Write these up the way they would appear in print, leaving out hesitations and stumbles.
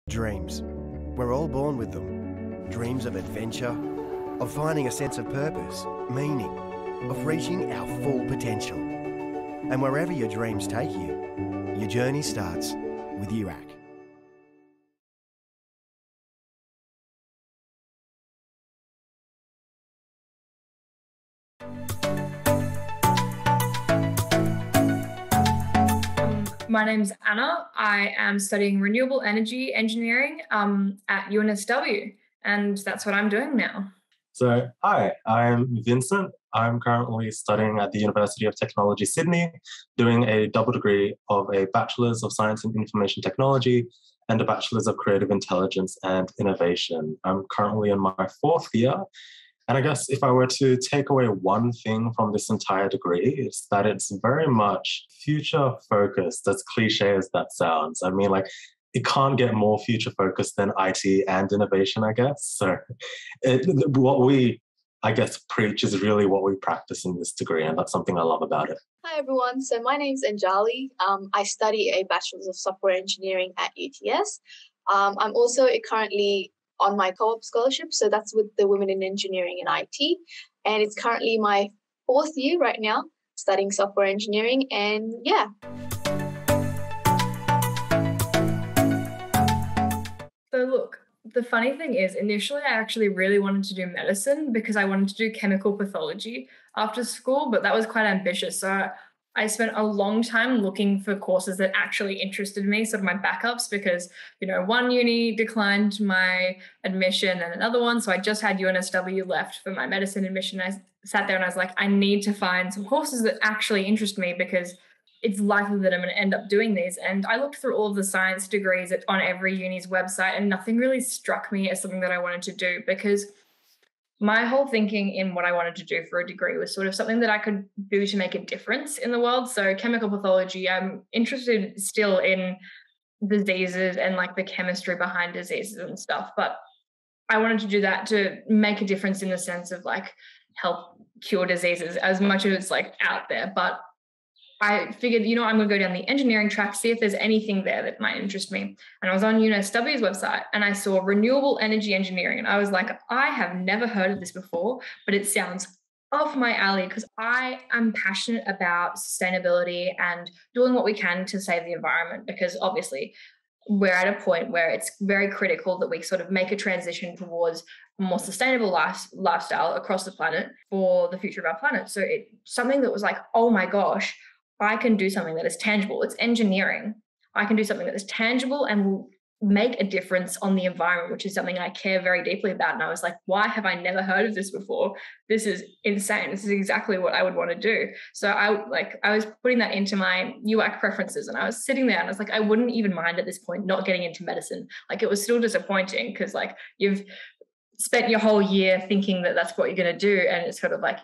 Dreams. We're all born with them. Dreams of adventure, of finding a sense of purpose, meaning, of reaching our full potential. And wherever your dreams take you, your journey starts with UAC. My name's Anna. I am studying renewable energy engineering at UNSW, and that's what I'm doing now. So, hi, I'm Vincent. I'm currently studying at the University of Technology, Sydney, doing a double degree of a Bachelor's of Science in Information Technology and a Bachelor's of Creative Intelligence and Innovation. I'm currently in my fourth year. And I guess if I were to take away one thing from this entire degree, it's that it's very much future focused, as cliche as that sounds. I mean, like, it can't get more future focused than IT and innovation, I guess. So what we, I guess, preach is really what we practice in this degree. And that's something I love about it. Hi, everyone. So my name's Anjali. I study a Bachelor's of Software Engineering at UTS. I'm also currently on my co-op scholarship. So that's with the Women in Engineering and IT. And it's currently my fourth year right now, studying software engineering. And yeah. So look, the funny thing is, initially I actually really wanted to do medicine because I wanted to do chemical pathology after school, but that was quite ambitious. So I spent a long time looking for courses that actually interested me, sort of my backups, because, one uni declined my admission and another one. So I just had UNSW left for my medicine admission. I sat there and I was like, I need to find some courses that actually interest me because it's likely that I'm going to end up doing these. And I looked through all of the science degrees on every uni's website, and nothing really struck me as something that I wanted to do, because my whole thinking in what I wanted to do for a degree was sort of something that I could do to make a difference in the world. So chemical pathology, I'm interested still in diseases and like the chemistry behind diseases and stuff. But I wanted to do that to make a difference in the sense of like help cure diseases as much as it's like out there. But I figured, I'm going to go down the engineering track, see if there's anything there that might interest me. And I was on UNSW's website and I saw renewable energy engineering. And I was like, I have never heard of this before, but it sounds off my alley because I am passionate about sustainability and doing what we can to save the environment, because obviously we're at a point where it's very critical that we sort of make a transition towards a more sustainable lifestyle across the planet for the future of our planet. So it's something that was like, oh my gosh, I can do something that is tangible. It's engineering. I can do something that is tangible and will make a difference on the environment, which is something I care very deeply about. And I was like, why have I never heard of this before? This is insane. This is exactly what I would want to do. So I was putting that into my UAC preferences, and I was sitting there and I was like, I wouldn't even mind at this point not getting into medicine. Like, it was still disappointing because like you've spent your whole year thinking that that's what you're going to do, and it's sort of like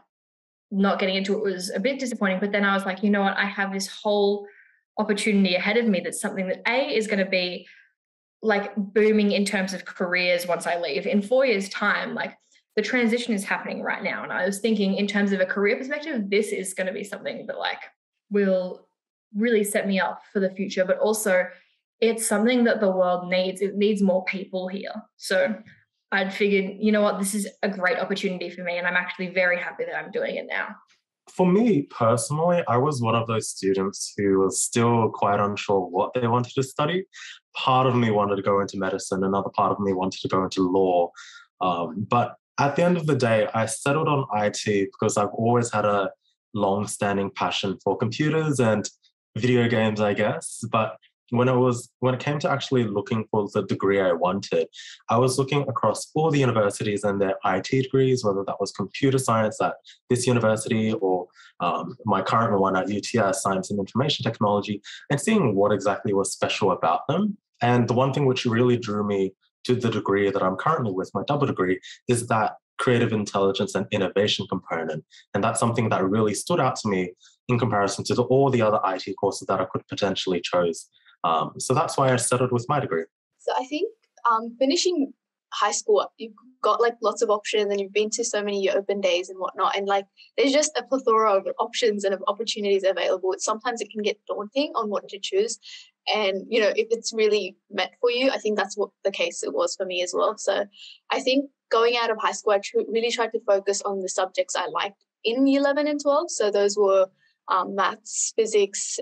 not getting into it was a bit disappointing. But then I was like, you know what? I have this whole opportunity ahead of me that's something that is going to be like booming in terms of careers once I leave. In 4 years' time, like the transition is happening right now. And I was thinking in terms of a career perspective, this is going to be something that like will really set me up for the future. But also it's something that the world needs. It needs more people here. So I'd figured, you know what, this is a great opportunity for me, and I'm actually very happy that I'm doing it now. For me personally, I was one of those students who was still quite unsure what they wanted to study. Part of me wanted to go into medicine, another part of me wanted to go into law. But at the end of the day, I settled on IT because I've always had a long-standing passion for computers and video games, I guess. But when it came to actually looking for the degree I wanted, I was looking across all the universities and their IT degrees, whether that was computer science at this university or my current one at UTS, Science and Information Technology, and seeing what exactly was special about them. And the one thing which really drew me to the degree that I'm currently with, my double degree, is that creative intelligence and innovation component. And that's something that really stood out to me in comparison to all the other IT courses that I could potentially choose. So that's why I settled with my degree. So I think finishing high school, you've got like lots of options and you've been to so many open days and whatnot. And like, there's just a plethora of options and of opportunities available. Sometimes it can get daunting on what to choose. And, you know, if it's really meant for you, I think that's what the case it was for me as well. So I think going out of high school, I really tried to focus on the subjects I liked in year 11 and 12. So those were maths, physics,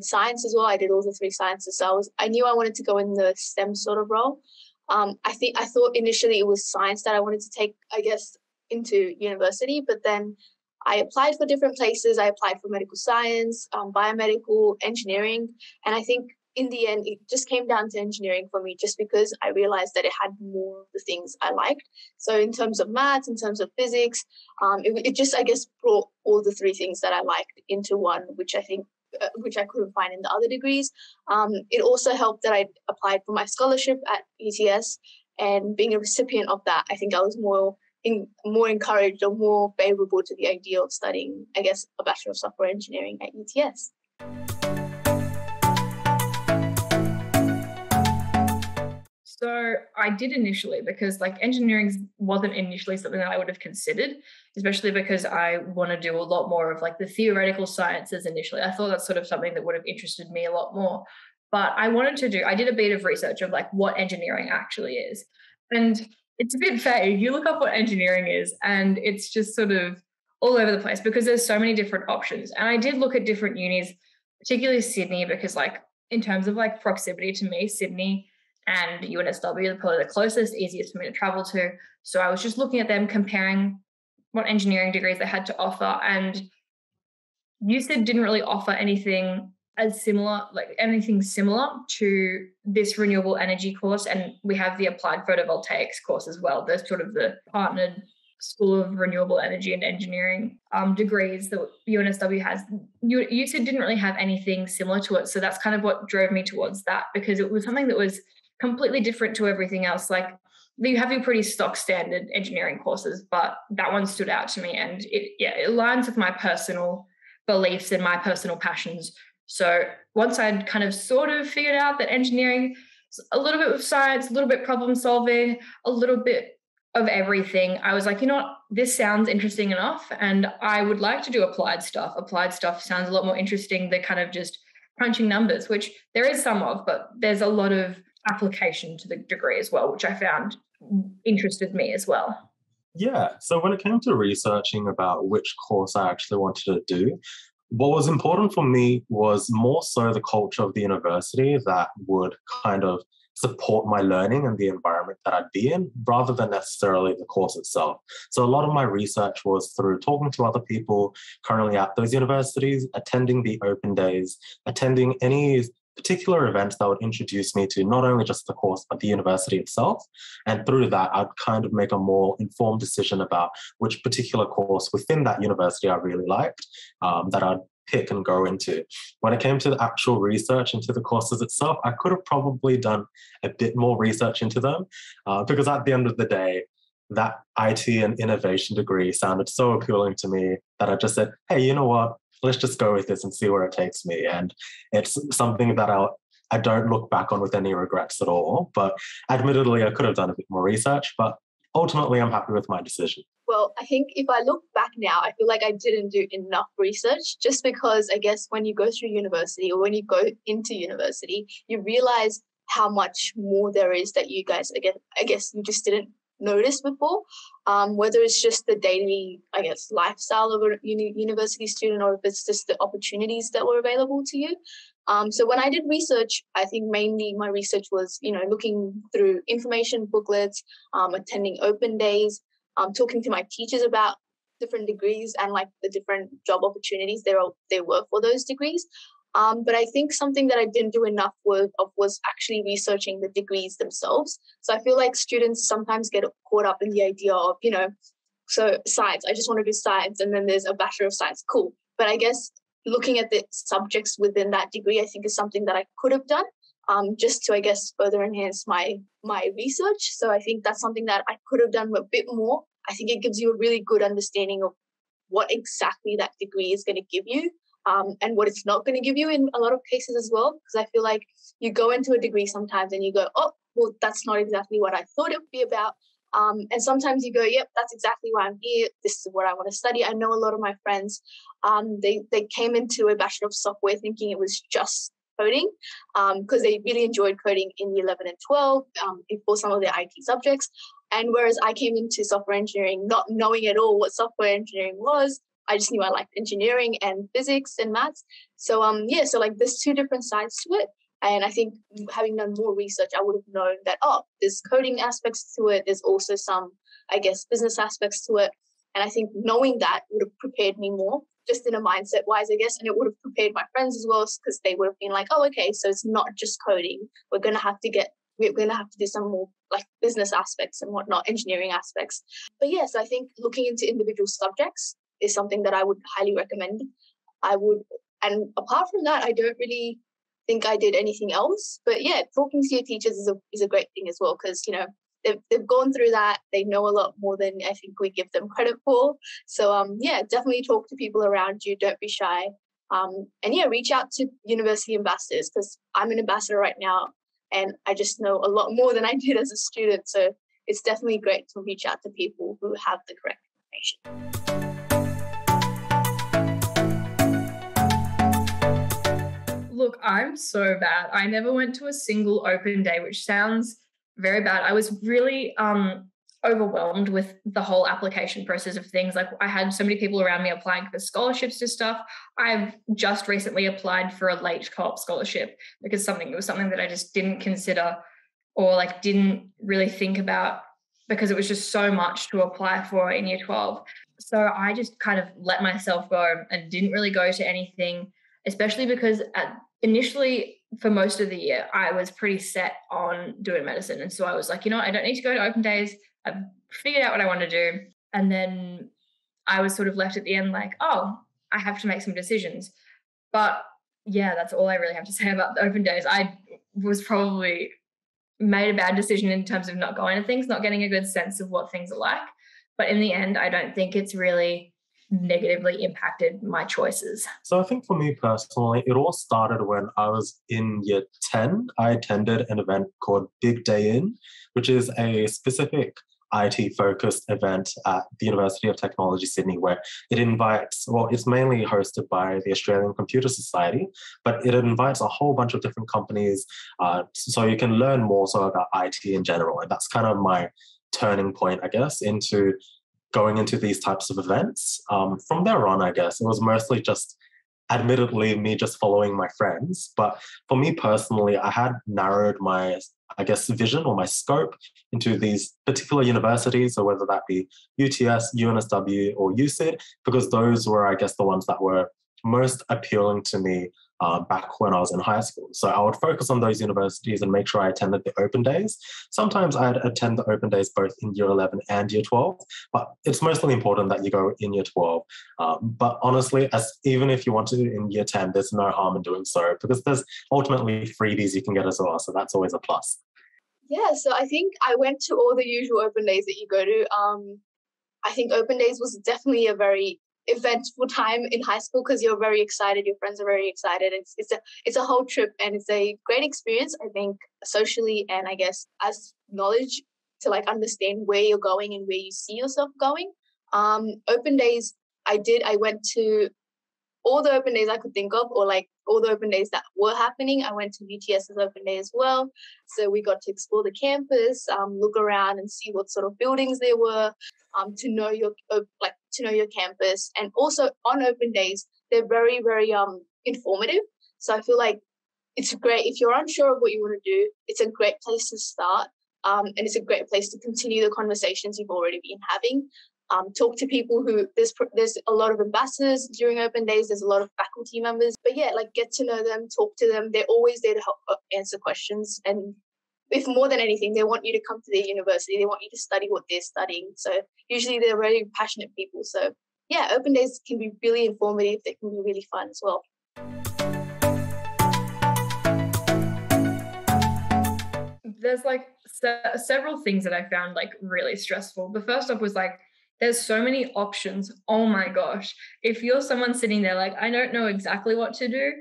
science as well. I did all the 3 sciences. So I knew I wanted to go in the STEM sort of role. I thought initially it was science that I wanted to take, I guess, into university, but then I applied for different places. I applied for medical science, biomedical, engineering, and I think in the end, it just came down to engineering for me, just because I realized that it had more of the things I liked. So in terms of maths, in terms of physics, it just, I guess, brought all the 3 things that I liked into one, which I think, which I couldn't find in the other degrees. It also helped that I applied for my scholarship at UTS, and being a recipient of that, I think I was more encouraged or more favorable to the idea of studying, I guess, a Bachelor of Software Engineering at UTS. So I did initially, because like engineering wasn't initially something that I would have considered, especially because I want to do a lot more of like the theoretical sciences initially. I thought that's sort of something that would have interested me a lot more. But I did a bit of research of like what engineering actually is. And it's a bit vague. You look up what engineering is and it's just sort of all over the place because there's so many different options. And I did look at different unis, particularly Sydney, because like in terms of like proximity to me, Sydney and UNSW are probably the closest, easiest for me to travel to. So I was just looking at them, comparing what engineering degrees they had to offer. And USyd didn't really offer anything similar to this renewable energy course. And we have the applied photovoltaics course as well. There's sort of the partnered School of Renewable Energy and Engineering degrees that UNSW has. USyd didn't really have anything similar to it. So that's kind of what drove me towards that, because it was something that was completely different to everything else. Like you have your pretty stock standard engineering courses, but that one stood out to me, and it aligns with my personal beliefs and my personal passions. So once I'd kind of sort of figured out that engineering is a little bit of science, a little bit problem solving, a little bit of everything, I was like, you know what, this sounds interesting enough, and I would like to do applied stuff. Applied stuff sounds a lot more interesting than kind of just crunching numbers, which there is some of, but there's a lot of application to the degree as well, which I found interested me as well. Yeah, so when it came to researching about which course I actually wanted to do, what was important for me was more so the culture of the university that would kind of support my learning and the environment that I'd be in, rather than necessarily the course itself. So a lot of my research was through talking to other people currently at those universities, attending the open days, attending any particular events that would introduce me to not only just the course, but the university itself. And through that, I'd kind of make a more informed decision about which particular course within that university I really liked, that I'd pick and go into. When it came to the actual research into the courses itself, I could have probably done a bit more research into them, because at the end of the day, that IT and innovation degree sounded so appealing to me that I just said, hey, you know what? Let's just go with this and see where it takes me. And it's something that I don't look back on with any regrets at all. But admittedly, I could have done a bit more research, but ultimately I'm happy with my decision. Well, I think if I look back now, I feel like I didn't do enough research, just because I guess when you go through university or when you go into university, you realize how much more there is that you guys, I guess you just didn't notice before, whether it's just the daily, I guess, lifestyle of a university student, or if it's just the opportunities that were available to you. So when I did research, I think mainly my research was, looking through information booklets, attending open days, talking to my teachers about different degrees and like the different job opportunities there were for those degrees. But I think something that I didn't do enough was actually researching the degrees themselves. So I feel like students sometimes get caught up in the idea of, so science, I just want to do science, and then there's a Bachelor of Science, cool. But I guess looking at the subjects within that degree, I think is something that I could have done, just to, I guess, further enhance my research. So I think that's something that I could have done a bit more. I think it gives you a really good understanding of what exactly that degree is going to give you. And what it's not going to give you in a lot of cases as well. Because I feel like you go into a degree sometimes and you go, oh, well, that's not exactly what I thought it would be about. And sometimes you go, yep, that's exactly why I'm here. This is what I want to study. I know a lot of my friends, they came into a Bachelor of Software thinking it was just coding, because they really enjoyed coding in year 11 and 12 for some of their IT subjects. And whereas I came into software engineering not knowing at all what software engineering was, I just knew I liked engineering and physics and maths. So so like there's two different sides to it. And I think having done more research, I would have known that, there's coding aspects to it. There's also some, I guess, business aspects to it. And I think knowing that would have prepared me more, just in a mindset wise, I guess. And it would have prepared my friends as well, because they would have been like, oh, okay, so it's not just coding. We're going to have to do some more like business aspects and whatnot, engineering aspects. But yes, I think looking into individual subjects is something that I would highly recommend. And apart from that, I don't really think I did anything else. But yeah, talking to your teachers is a great thing as well, because they've gone through that. They know a lot more than I think we give them credit for. So definitely talk to people around you. Don't be shy. Reach out to university ambassadors, because I'm an ambassador right now, and I just know a lot more than I did as a student. So it's definitely great to reach out to people who have the correct information. Look, I'm so bad. I never went to a single open day, which sounds very bad. I was really overwhelmed with the whole application process of things. Like, I had so many people around me applying for scholarships to stuff. I've just recently applied for a late co-op scholarship because it was something that I just didn't consider or like didn't really think about, because it was just so much to apply for in year 12. So I just kind of let myself go and didn't really go to anything, especially because initially for most of the year, I was pretty set on doing medicine. And so I was like, I don't need to go to open days. I've figured out what I want to do. And then I was sort of left at the end like, I have to make some decisions. But yeah, that's all I really have to say about the open days. I was probably made a bad decision in terms of not going to things, not getting a good sense of what things are like. But in the end, I don't think it's really negatively impacted my choices. So I think for me personally, it all started when I was in year 10. I attended an event called Big Day In, which is a specific IT-focused event at the University of Technology, Sydney, where it's mainly hosted by the Australian Computer Society, but it invites a whole bunch of different companies, so you can learn more so about IT in general. And that's kind of my turning point, I guess, into going into these types of events. From there on, I guess, it was mostly just, admittedly, me just following my friends. But for me personally, I had narrowed my, vision or my scope into these particular universities, so whether that be UTS, UNSW, or USyd, because those were, I guess, the ones that were most appealing to me back when I was in high school. So I would focus on those universities and make sure I attended the open days. Sometimes I'd attend the open days both in year 11 and year 12, but it's mostly important that you go in year 12. But honestly, even if you want to in year 10, there's no harm in doing so, because there's ultimately freebies you can get as well. So that's always a plus. Yeah, so I think I went to all the usual open days that you go to. I think open days was definitely a very eventful time in high school, because you're very excited, your friends are very excited. It's a whole trip, and it's a great experience, I think, socially, and I guess as knowledge to like understand where you're going and where you see yourself going. Open days, I went to all the open days I could think of, or like all the open days that were happening. I went to UTS's open day as well. So we got to explore the campus, look around and see what sort of buildings there were, to know your campus. And also on open days, they're very, very informative. So I feel like it's great if you're unsure of what you want to do. It's a great place to start, and it's a great place to continue the conversations you've already been having. Talk to people who there's a lot of ambassadors during open days. There's a lot of faculty members, but yeah, like get to know them, talk to them. They're always there to help answer questions. And if more than anything, they want you to come to their university. They want you to study what they're studying. So usually they're very passionate people. So yeah, open days can be really informative. They can be really fun as well. There's like several things that I found like really stressful. The first off was like, there's so many options. Oh my gosh. If you're someone sitting there like, I don't know exactly what to do,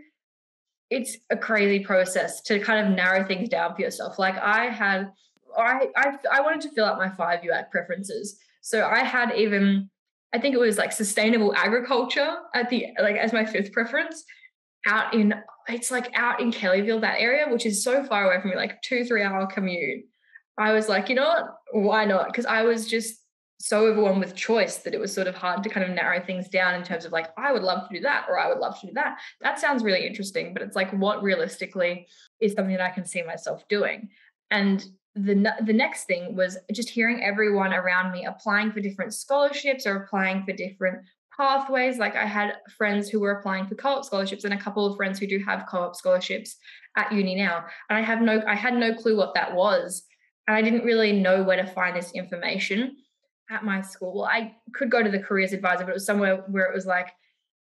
it's a crazy process to kind of narrow things down for yourself. Like I wanted to fill out my 5 UAC preferences. So I had I think it was like sustainable agriculture as my 5th preference out in Kellyville, that area, which is so far away from me, like 2-3 hour commute. I was like, you know what, why not? Because I was just so overwhelmed with choice that it was sort of hard to kind of narrow things down in terms of like, I would love to do that, or I would love to do that. That sounds really interesting, but it's like, what realistically is something that I can see myself doing? And the next thing was just hearing everyone around me applying for different scholarships or applying for different pathways. Like I had friends who were applying for co-op scholarships and a couple of friends who do have co-op scholarships at uni now. And I had no clue what that was. And I didn't really know where to find this information at my school. I could go to the careers advisor, but it was somewhere where it was like,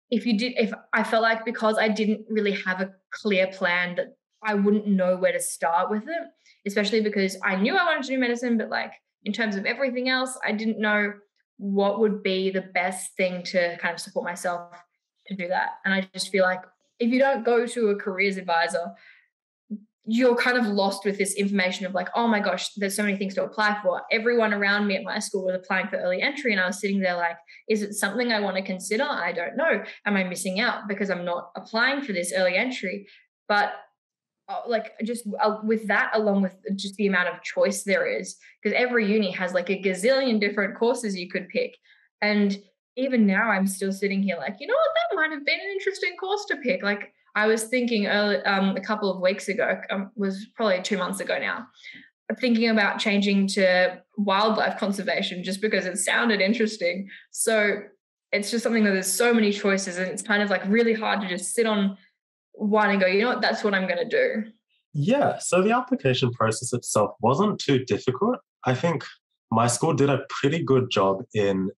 if I felt like because I didn't really have a clear plan that I wouldn't know where to start with it, especially because I knew I wanted to do medicine, but like in terms of everything else, I didn't know what would be the best thing to kind of support myself to do that. And I just feel like if you don't go to a careers advisor, you're kind of lost with this information of like, oh my gosh, there's so many things to apply for. Everyone around me at my school was applying for early entry, and I was sitting there like, is it something I want to consider? I don't know. Am I missing out because I'm not applying for this early entry? But with that, along with just the amount of choice there is, because every uni has like a gazillion different courses you could pick. And even now I'm still sitting here like, you know what, that might have been an interesting course to pick. Like I was thinking a couple of weeks ago, was probably 2 months ago now, thinking about changing to wildlife conservation just because it sounded interesting. So it's just something that there's so many choices, and it's kind of like really hard to just sit on one and go, you know what, that's what I'm going to do. Yeah, so the application process itself wasn't too difficult. I think my school did a pretty good job in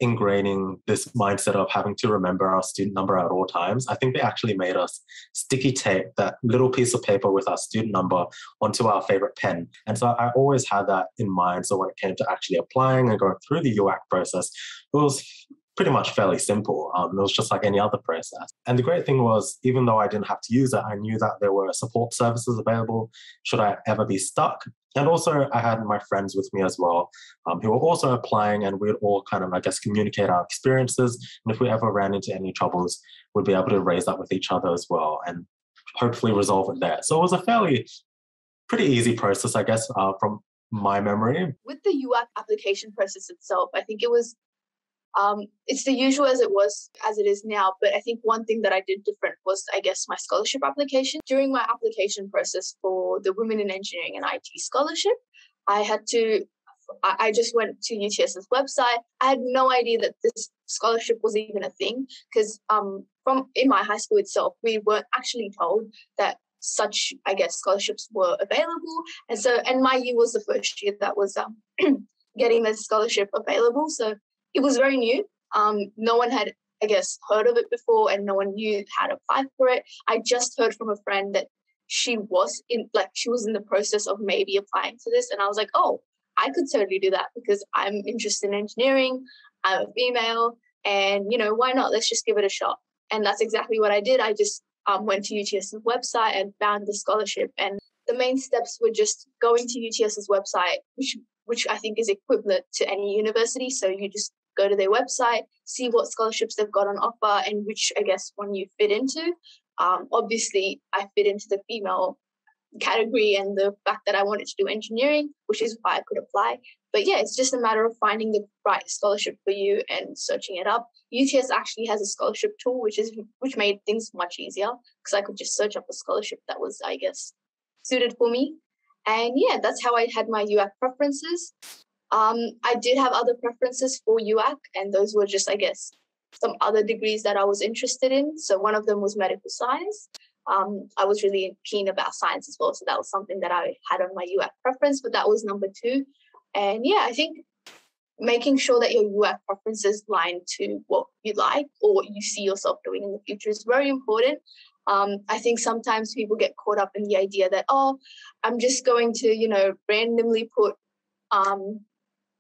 ingraining this mindset of having to remember our student number at all times. I think they actually made us sticky tape that little piece of paper with our student number onto our favorite pen. And so I always had that in mind. So when it came to actually applying and going through the UAC process, it was pretty much fairly simple. It was just like any other process. And the great thing was, even though I didn't have to use it, I knew that there were support services available should I ever be stuck. And also I had my friends with me as well, who were also applying, and we'd all kind of, I guess, communicate our experiences. And if we ever ran into any troubles, we'd be able to raise that with each other as well and hopefully resolve it there. So it was a pretty easy process, I guess, from my memory. With the UAC application process itself, I think it was it's the usual as it is now. But I think one thing that I did different was, I guess, my scholarship application. During my application process for the Women in Engineering and IT scholarship, I just went to UTS's website. I had no idea that this scholarship was even a thing, because from in my high school itself, we weren't actually told that such, I guess, scholarships were available. And my year was the first year that was getting the scholarship available. So it was very new. No one had, I guess, heard of it before, and no one knew how to apply for it. I just heard from a friend that she was in the process of maybe applying for this. And I was like, oh, I could totally do that because I'm interested in engineering. I'm a female, and, why not? Let's just give it a shot. And that's exactly what I did. I just went to UTS's website and found the scholarship. And the main steps were just going to UTS's website, which I think is equivalent to any university. So you just go to their website, see what scholarships they've got on offer, and which, I guess, one you fit into. Obviously, I fit into the female category and the fact that I wanted to do engineering, which is why I could apply. But yeah, it's just a matter of finding the right scholarship for you and searching it up. UTS actually has a scholarship tool, which made things much easier, because I could just search up a scholarship that was, I guess, suited for me. And yeah, that's how I had my UAC preferences. I did have other preferences for UAC, and those were just, I guess, some other degrees that I was interested in. So one of them was medical science. I was really keen about science as well, so that was something that I had on my UAC preference, but that was number 2. And yeah, I think making sure that your UAC preferences line to what you like or what you see yourself doing in the future is very important. I think sometimes people get caught up in the idea that, oh, I'm just going to, randomly put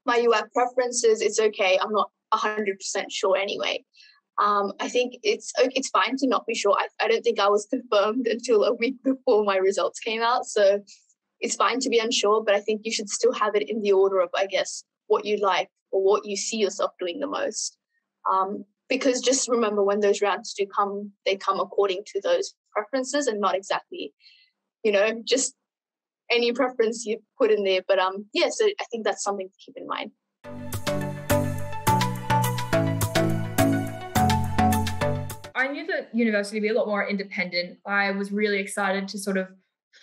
my UAC preferences. It's okay. I'm not 100% sure anyway. I think it's fine to not be sure. I don't think I was confirmed until a week before my results came out. So it's fine to be unsure, but I think you should still have it in the order of, I guess, what you like or what you see yourself doing the most. Because just remember, when those rounds do come, they come according to those preferences and not exactly, just any preference you put in there. But so I think that's something to keep in mind. I knew that university would be a lot more independent. I was really excited to sort of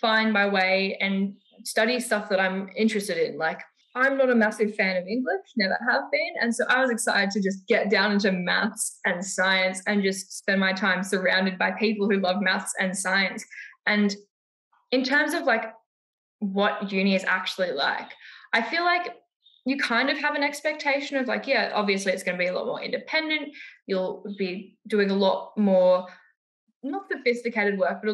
find my way and study stuff that I'm interested in. Like, I'm not a massive fan of English, never have been. And so I was excited to just get down into maths and science and just spend my time surrounded by people who love maths and science. And in terms of like what uni is actually like, I feel like you kind of have an expectation of like, yeah, obviously it's going to be a lot more independent. You'll be doing a lot more, not sophisticated work, but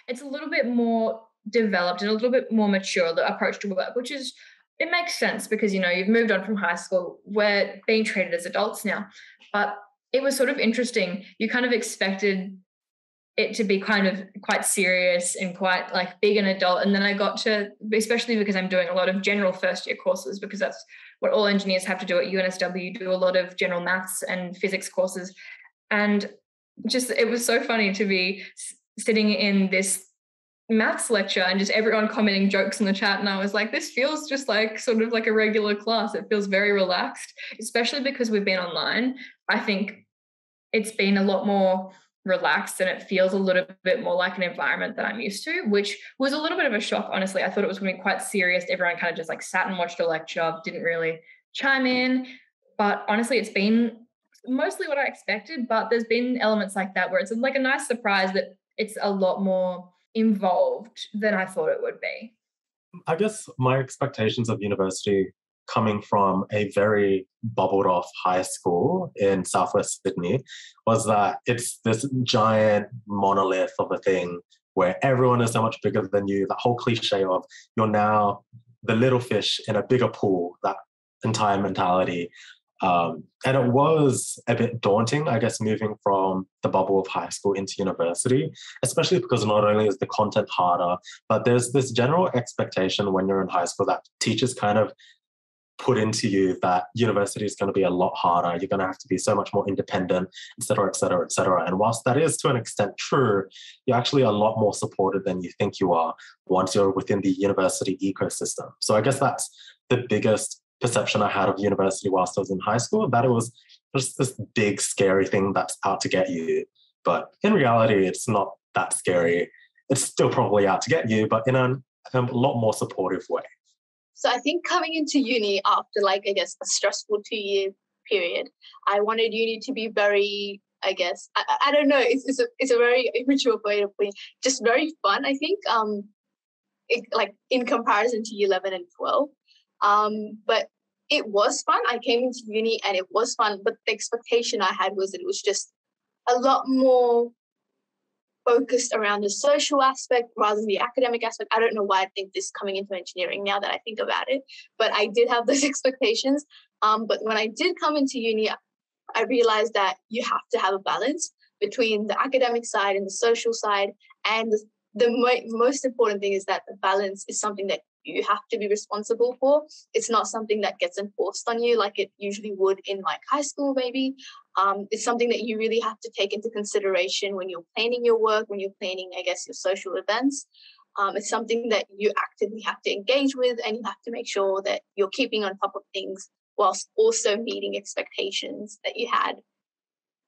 it's a little bit more developed and a little bit more mature, the approach to work, which is, it makes sense because, you've moved on from high school. We're being treated as adults now. But it was sort of interesting. You kind of expected it to be kind of quite serious and quite like big and adult. And then I got to, especially because I'm doing a lot of general first year courses, because that's what all engineers have to do at UNSW, do a lot of general maths and physics courses. And just, it was so funny to be sitting in this maths lecture and just everyone commenting jokes in the chat. And I was like, this feels just like sort of like a regular class. It feels very relaxed, especially because we've been online. I think it's been a lot more relaxed and it feels a little bit more like an environment that I'm used to, which was a little bit of a shock, honestly. I thought it was going to be quite serious. Everyone kind of just like sat and watched a lecture, didn't really chime in. But honestly, it's been mostly what I expected, but there's been elements like that where it's like a nice surprise that it's a lot more involved than I thought it would be. I guess my expectations of university, coming from a very bubbled off high school in Southwest Sydney, was that it's this giant monolith of a thing where everyone is so much bigger than you. That whole cliche of you're now the little fish in a bigger pool, that entire mentality. And it was a bit daunting, I guess, moving from the bubble of high school into university, especially because not only is the content harder, but there's this general expectation when you're in high school that teachers kind of put into you that university is going to be a lot harder. You're going to have to be so much more independent, et cetera, et cetera, et cetera. And whilst that is to an extent true, you're actually a lot more supported than you think you are once you're within the university ecosystem. So I guess that's the biggest perception I had of university whilst I was in high school, that it was just this big, scary thing that's out to get you. But in reality, it's not that scary. It's still probably out to get you, but in a lot more supportive way. So I think coming into uni after, like, I guess, a stressful 2-year period, I wanted uni to be very, I guess, I don't know, it's a very immature way of putting it, just very fun, I think, like in comparison to year 11 and 12. But it was fun. I came into uni and it was fun, but the expectation I had was that it was just a lot more focused around the social aspect rather than the academic aspect. I don't know why I think this coming into engineering now that I think about it, but I did have those expectations. But when I did come into uni, I realized that you have to have a balance between the academic side and the social side. And the most important thing is that the balance is something that you have to be responsible for. It's not something that gets enforced on you like it usually would in like high school, maybe. It's something that you really have to take into consideration when you're planning your work, when you're planning, I guess, your social events. It's something that you actively have to engage with, and you have to make sure that you're keeping on top of things whilst also meeting expectations that you had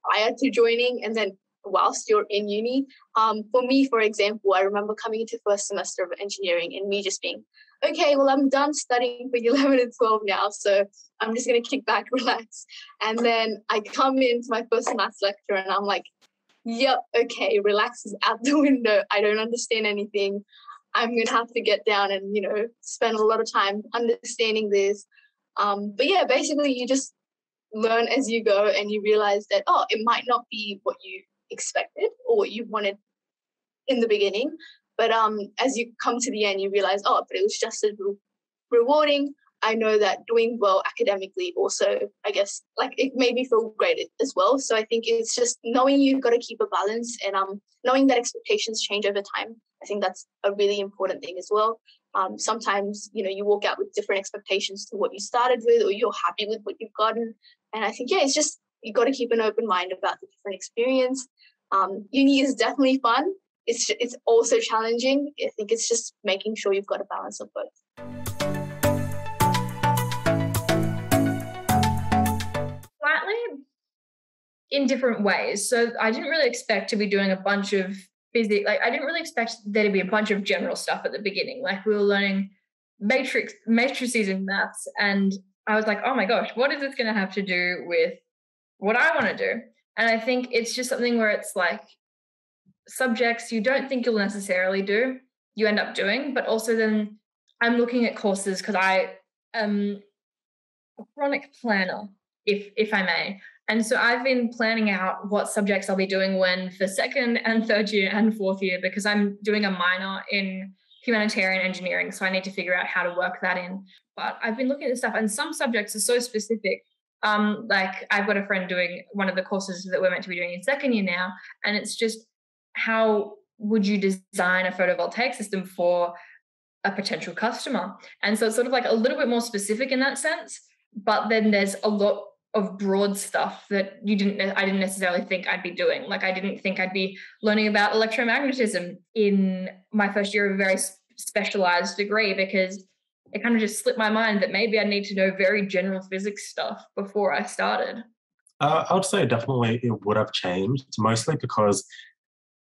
prior to joining and then whilst you're in uni. For me, for example, I remember coming into first semester of engineering and me just being, okay, well, I'm done studying for 11 and 12 now, so I'm just going to kick back, relax. And then I come into my first maths lecture and I'm like, yep, okay, relax is out the window. I don't understand anything. I'm going to have to get down and, spend a lot of time understanding this. But yeah, basically you just learn as you go and you realize that, it might not be what you expected or what you wanted in the beginning. But as you come to the end, you realize, but it was just as rewarding. I know that doing well academically also, I guess, like it made me feel great as well. So I think it's just knowing you've got to keep a balance and knowing that expectations change over time. I think that's a really important thing as well. Sometimes, you walk out with different expectations to what you started with, or you're happy with what you've gotten. And I think, it's just, you've got to keep an open mind about the different experience. Uni is definitely fun. It's also challenging. I think it's just making sure you've got a balance of both. Slightly in different ways. So I didn't really expect to be doing a bunch of physics. Like I didn't really expect there to be a bunch of general stuff at the beginning. Like we were learning matrices in maths, and I was like, oh my gosh, what is this going to have to do with what I want to do? And I think it's just something where it's like subjects you don't think you'll necessarily do, you end up doing. But also then I'm looking at courses because I am a chronic planner, if I may. And so I've been planning out what subjects I'll be doing when for second and third year and fourth year, because I'm doing a minor in humanitarian engineering. So I need to figure out how to work that in. But I've been looking at this stuff, and some subjects are so specific. Like I've got a friend doing one of the courses that we're meant to be doing in second year now. And it's just, how would you design a photovoltaic system for a potential customer? And so it's sort of like a little bit more specific in that sense. But then there's a lot of broad stuff that I didn't necessarily think I'd be doing. Like I didn't think I'd be learning about electromagnetism in my first year of a very specialized degree, because it kind of just slipped my mind that maybe I need to know very general physics stuff before I started. I would say definitely it would have changed, mostly because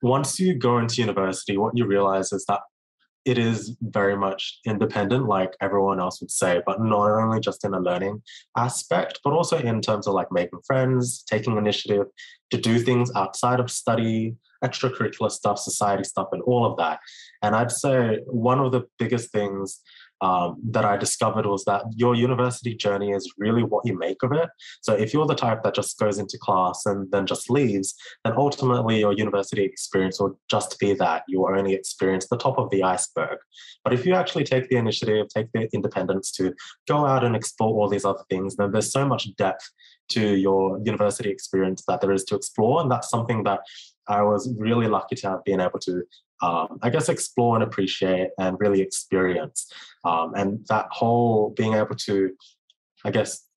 once you go into university, what you realize is that it is very much independent, like everyone else would say, but not only just in a learning aspect, but also in terms of like making friends, taking initiative to do things outside of study, extracurricular stuff, society stuff, and all of that. And I'd say one of the biggest things that I discovered was that your university journey is really what you make of it. So if you're the type that just goes into class and then just leaves, then ultimately your university experience will just be that. You will only experience the top of the iceberg. But if you actually take the initiative, take the independence to go out and explore all these other things, then there's so much depth to your university experience that there is to explore. And that's something that I was really lucky to have been able to explore and appreciate and really experience. And that whole being able to,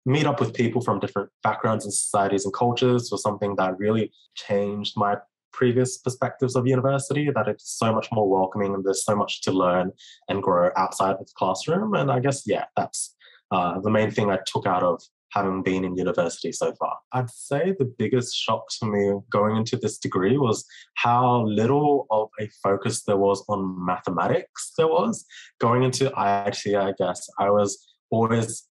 meet up with people from different backgrounds and societies and cultures was something that really changed my previous perspectives of university, that it's so much more welcoming and there's so much to learn and grow outside of the classroom. And that's the main thing I took out of having been in university so far. I'd say the biggest shock to me going into this degree was how little of a focus there was on mathematics there was. Going into IT, I was always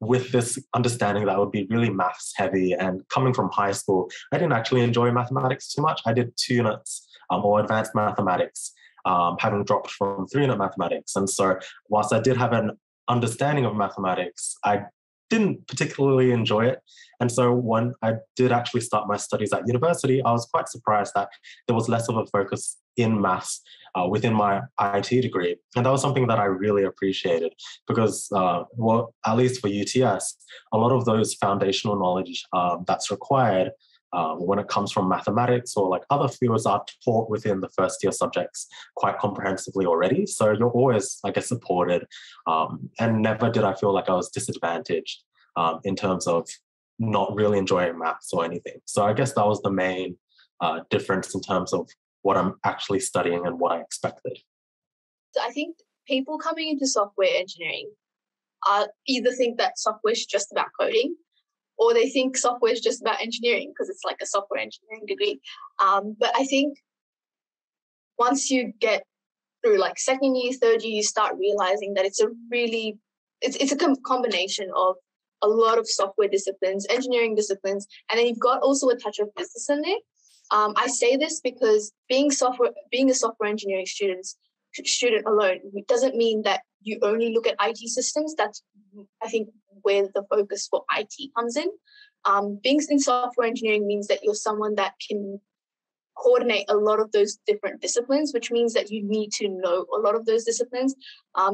with this understanding that it would be really maths heavy, and coming from high school, I didn't actually enjoy mathematics too much. I did 2 units or advanced mathematics, having dropped from 3-unit mathematics. And so whilst I did have an understanding of mathematics, I didn't particularly enjoy it. And so when I did actually start my studies at university, I was quite surprised that there was less of a focus in maths within my IT degree. And that was something that I really appreciated because, at least for UTS, a lot of those foundational knowledge that's required when it comes from mathematics or like other fields are taught within the first year subjects quite comprehensively already. So you're always, supported. And never did I feel like I was disadvantaged in terms of not really enjoying maths or anything. So I guess that was the main difference in terms of what I'm actually studying and what I expected. So I think people coming into software engineering either think that software is just about coding, or they think software is just about engineering because it's like a software engineering degree. But I think once you get through like second year, third year, you start realizing that it's a combination of a lot of software disciplines, engineering disciplines, and then you've got also a touch of business in there. I say this because being a software engineering student alone, it doesn't mean that you only look at IT systems. That's, I think, where the focus for IT comes in. Being in software engineering means that you're someone that can coordinate a lot of those different disciplines, which means that you need to know a lot of those disciplines.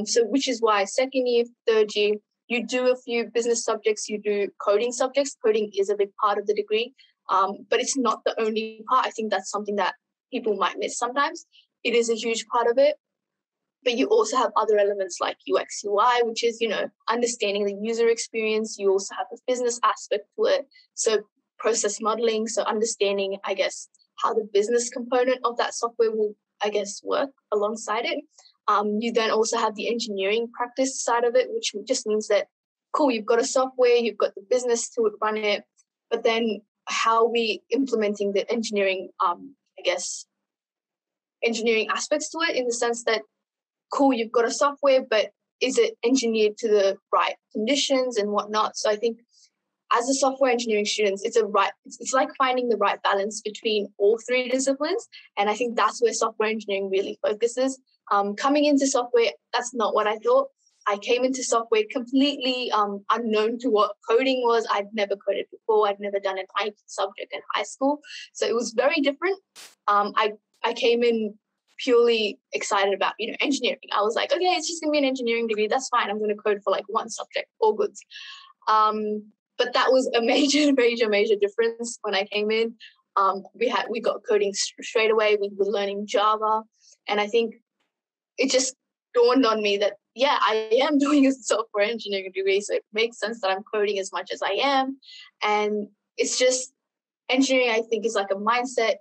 So which is why second year, third year, You do a few business subjects, you do coding subjects. Coding is a big part of the degree, but it's not the only part. I think that's something that people might miss sometimes. It is a huge part of it. But you also have other elements like UX, UI, which is, understanding the user experience. You also have the business aspect to it. So process modeling, so understanding, I guess, how the business component of that software will, I guess, work alongside it. You then also have the engineering practice side of it, which just means that, cool, you've got a software, you've got the business to run it, but then how are we implementing the engineering, engineering aspects to it, in the sense that, cool, you've got a software, but is it engineered to the right conditions and whatnot? So I think as a software engineering student, it's like finding the right balance between all three disciplines. And I think that's where software engineering really focuses. Coming into software, that's not what I thought. I came into software completely unknown to what coding was. I'd never coded before. I'd never done an IT subject in high school. So it was very different. I came in purely excited about, engineering. I was like, okay, it's just gonna be an engineering degree. That's fine. I'm gonna code for like one subject, all goods. But that was a major difference when I came in. We got coding straight away. We were learning Java, and I think it just dawned on me that, yeah, I am doing a software engineering degree, so it makes sense that I'm coding as much as I am. And it's just, engineering, I think, is like a mindset.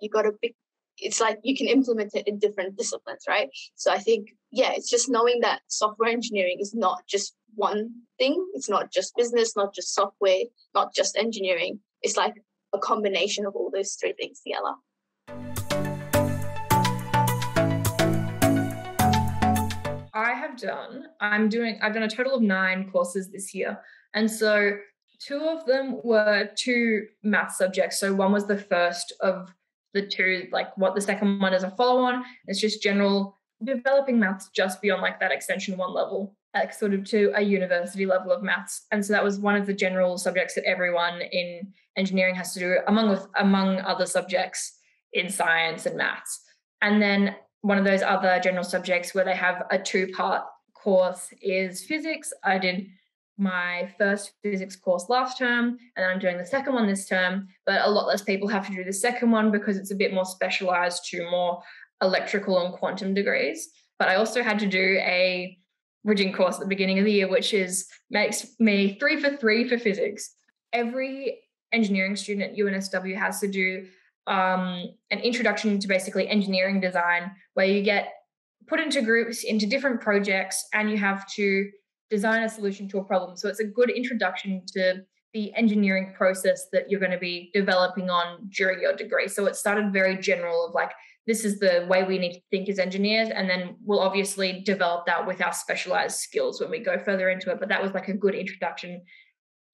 It's like you can implement it in different disciplines, right? So I think, yeah, it's just knowing that software engineering is not just one thing. It's not just business, not just software, not just engineering. It's like a combination of all those three things together. I've done a total of 9 courses this year. And so 2 of them were 2 math subjects. So one was the first of the 2, like what the second one is a follow-on. It's just general developing maths just beyond like that extension 1 level, like sort of to a university level of maths. And so that was one of the general subjects that everyone in engineering has to do, among other subjects in science and maths. And then one of those other general subjects where they have a 2-part course is physics. I did my first physics course last term, and then I'm doing the second one this term, but a lot less people have to do the second one because it's a bit more specialized to more electrical and quantum degrees. But I also had to do a bridging course at the beginning of the year, which makes me 3 for 3 for physics. Every engineering student at UNSW has to do an introduction to basically engineering design, where you get put into groups, into different projects, and you have to design a solution to a problem. So it's a good introduction to the engineering process that you're going to be developing on during your degree. So it started very general of like, this is the way we need to think as engineers, and then we'll obviously develop that with our specialized skills when we go further into it. But that was like a good introduction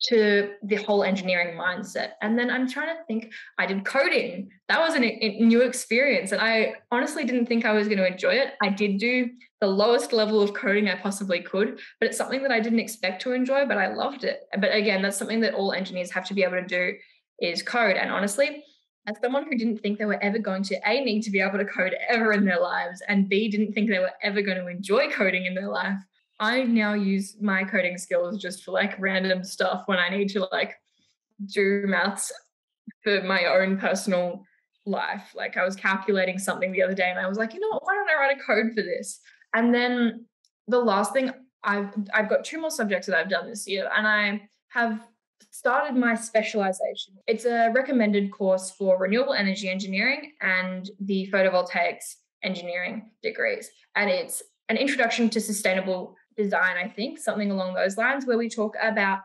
to the whole engineering mindset. And then I'm trying to think, I did coding. That was a new experience, and I honestly didn't think I was going to enjoy it. I did do the lowest level of coding I possibly could, but it's something that I didn't expect to enjoy, but I loved it. But again, that's something that all engineers have to be able to do, is code. And honestly, as someone who didn't think they were ever going to A, need to be able to code ever in their lives, and B, didn't think they were ever going to enjoy coding in their life, I now use my coding skills just for like random stuff when I need to like do maths for my own personal life. Like I was calculating something the other day and I was like, you know what, why don't I write a code for this? And then the last thing, I've got 2 more subjects that I've done this year, and I have started my specialization. It's a recommended course for renewable energy engineering and the photovoltaics engineering degrees. And it's an introduction to sustainable design, I think, something along those lines, where we talk about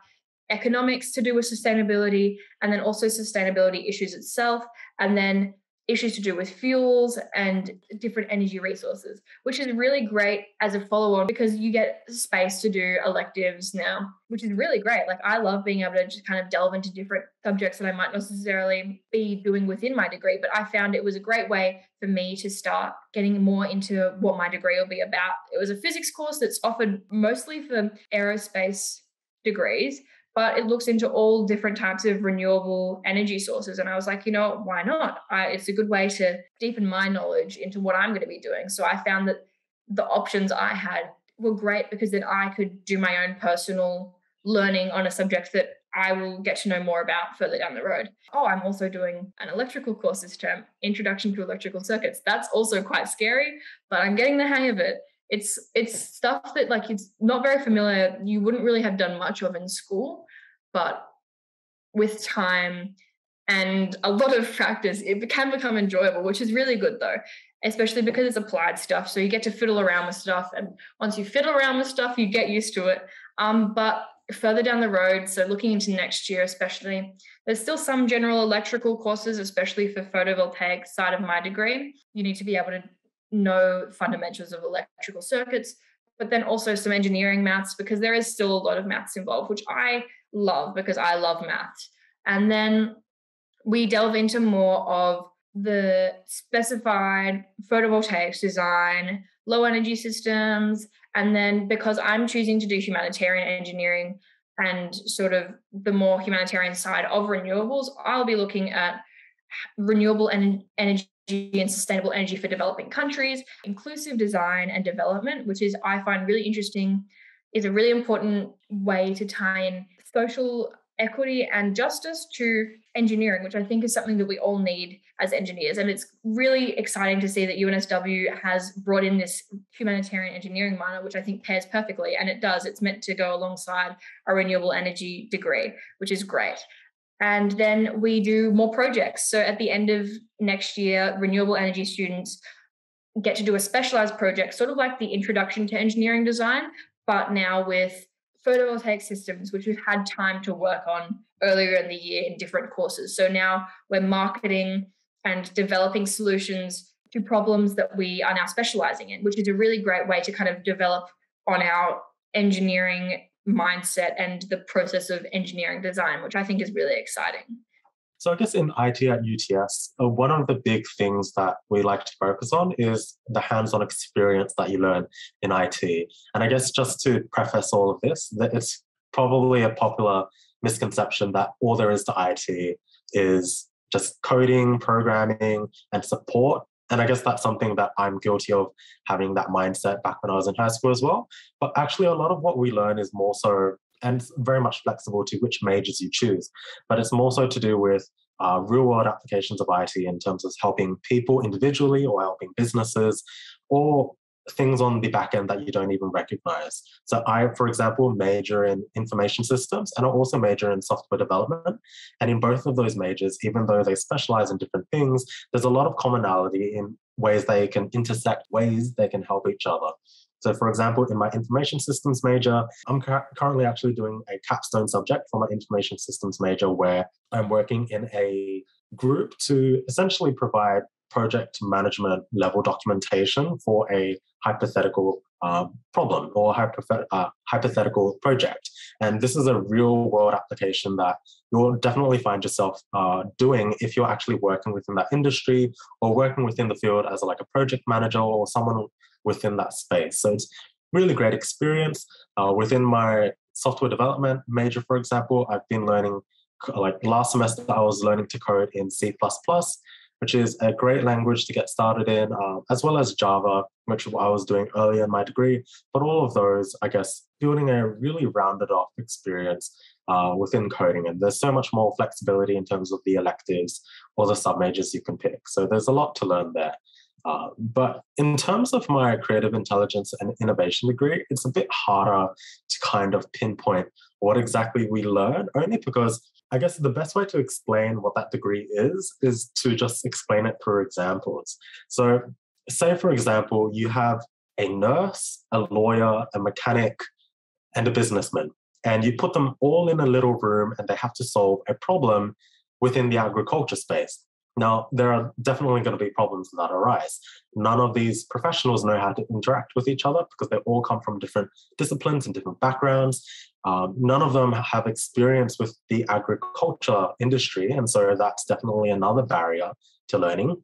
economics to do with sustainability, and then also sustainability issues itself, and then issues to do with fuels and different energy resources, which is really great as a follow-on because you get space to do electives now, which is really great. Like I love being able to just kind of delve into different subjects that I might not necessarily be doing within my degree, but I found it was a great way for me to start getting more into what my degree will be about. It was a physics course that's offered mostly for aerospace degrees, but it looks into all different types of renewable energy sources. And I was like, you know, why not? It's a good way to deepen my knowledge into what I'm going to be doing. So I found that the options I had were great because then I could do my own personal learning on a subject that I will get to know more about further down the road. Oh, I'm also doing an electrical course this term, Introduction to Electrical Circuits. That's also quite scary, but I'm getting the hang of it. It's stuff that like it's not very familiar. You wouldn't really have done much of in school, but with time and a lot of practice, it can become enjoyable, which is really good though, especially because it's applied stuff. So you get to fiddle around with stuff. And once you fiddle around with stuff, you get used to it. But further down the road, so looking into next year especially, there's still some general electrical courses, especially for photovoltaic side of my degree. You need to be able to know fundamentals of electrical circuits, but then also some engineering maths, because there is still a lot of maths involved, which I love because I love maths. And then we delve into more of the specified photovoltaics design, low energy systems. And then because I'm choosing to do humanitarian engineering and sort of the more humanitarian side of renewables, I'll be looking at renewable energy and sustainable energy for developing countries, inclusive design and development, which is I find really interesting, is a really important way to tie in social equity and justice to engineering, which I think is something that we all need as engineers. And it's really exciting to see that UNSW has brought in this humanitarian engineering minor, which I think pairs perfectly. And it does. It's meant to go alongside a renewable energy degree, which is great. And then we do more projects. So at the end of next year, renewable energy students get to do a specialized project, sort of like the introduction to engineering design, but now with photovoltaic systems, which we've had time to work on earlier in the year in different courses. So now we're marketing and developing solutions to problems that we are now specializing in, which is a really great way to kind of develop on our engineering mindset and the process of engineering design, which I think is really exciting. So I guess in IT at UTS, one of the big things that we like to focus on is the hands-on experience that you learn in IT. And I guess just to preface all of this, that it's probably a popular misconception that all there is to IT is just coding, programming, and support. And I guess that's something that I'm guilty of having that mindset back when I was in high school as well. But actually, a lot of what we learn is more so, and it's very much flexible to which majors you choose, but it's more so to do with real-world applications of IT in terms of helping people individually or helping businesses, or things on the back end that you don't even recognize. So I, for example, major in information systems, and I also major in software development. And in both of those majors, even though they specialize in different things, there's a lot of commonality in ways they can intersect, ways they can help each other. So for example, in my information systems major, I'm currently actually doing a capstone subject for my information systems major, where I'm working in a group to essentially provide project management level documentation for a hypothetical problem or hypothetical project. And this is a real world application that you'll definitely find yourself doing if you're actually working within that industry or working within the field as like a project manager or someone within that space. So it's really great experience. Within my software development major, for example, I've been learning, like last semester I was learning to code in C++, which is a great language to get started in, as well as Java, which I was doing earlier in my degree. But all of those, I guess, building a really rounded off experience within coding. And there's so much more flexibility in terms of the electives or the sub-majors you can pick. So there's a lot to learn there. But in terms of my creative intelligence and innovation degree, it's a bit harder to kind of pinpoint what exactly we learn, only because I guess the best way to explain what that degree is to just explain it through examples. So say, for example, you have a nurse, a lawyer, a mechanic, and a businessman, and you put them all in a little room and they have to solve a problem within the agriculture space. Now, there are definitely going to be problems that arise. None of these professionals know how to interact with each other because they all come from different disciplines and different backgrounds. None of them have experience with the agriculture industry, and so that's definitely another barrier to learning.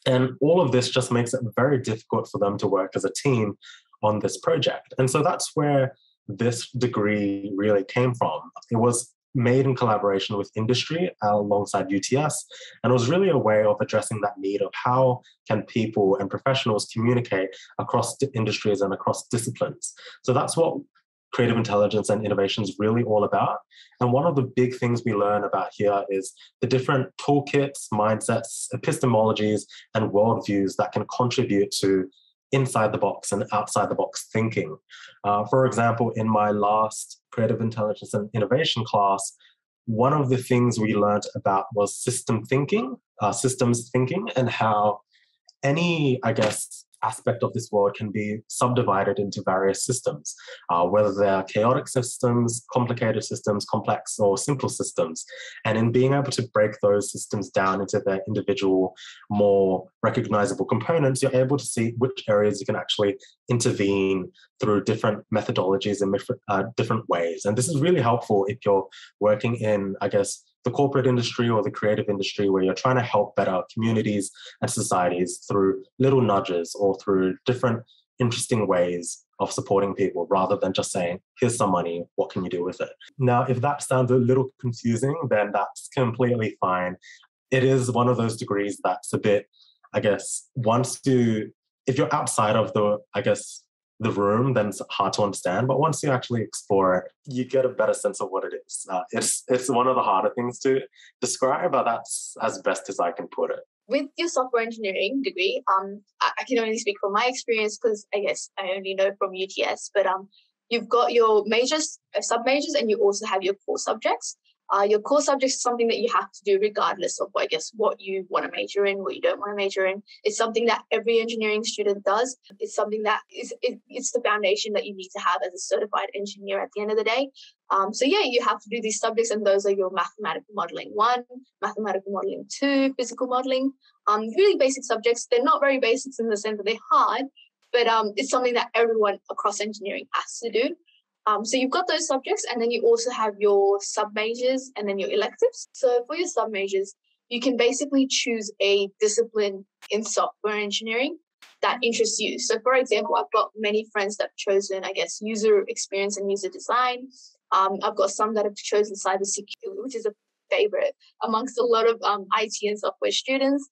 And all of this just makes it very difficult for them to work as a team on this project. And so that's where this degree really came from. It was made in collaboration with industry alongside UTS. And it was really a way of addressing that need of how can people and professionals communicate across industries and across disciplines. So that's what creative intelligence and innovation is really all about. And one of the big things we learn about here is the different toolkits, mindsets, epistemologies, and worldviews that can contribute to inside the box and outside the box thinking. For example, in my last creative intelligence and innovation class, one of the things we learned about was systems thinking, and how any, I guess, aspect of this world can be subdivided into various systems, whether they're chaotic systems, complicated systems, complex or simple systems. And in being able to break those systems down into their individual, more recognizable components, you're able to see which areas you can actually intervene through different methodologies and different ways. And this is really helpful if you're working in, I guess, the corporate industry or the creative industry, where you're trying to help better communities and societies through little nudges or through different interesting ways of supporting people, rather than just saying, here's some money, what can you do with it? Now, if that sounds a little confusing, then that's completely fine. It is one of those degrees that's a bit, I guess, if you're outside of the room, then it's hard to understand. But once you actually explore it, you get a better sense of what it is. It's one of the harder things to describe, but that's as best as I can put it. With your software engineering degree, I can only speak from my experience because I guess I only know from UTS, but you've got your majors, sub-majors, and you also have your core subjects. Your core subject is something that you have to do regardless of, I guess, what you want to major in, what you don't want to major in. It's something that every engineering student does. It's something that it's the foundation that you need to have as a certified engineer at the end of the day. So yeah, you have to do these subjects, and those are your mathematical modeling 1, mathematical modeling 2, physical modeling. Really basic subjects. They're not very basic in the sense that they're hard, but it's something that everyone across engineering has to do. So you've got those subjects, and then you also have your sub-majors and then your electives. So for your sub-majors, you can basically choose a discipline in software engineering that interests you. So for example, I've got many friends that have chosen, I guess, user experience and user design. I've got some that have chosen cybersecurity, which is a favorite amongst a lot of IT and software students.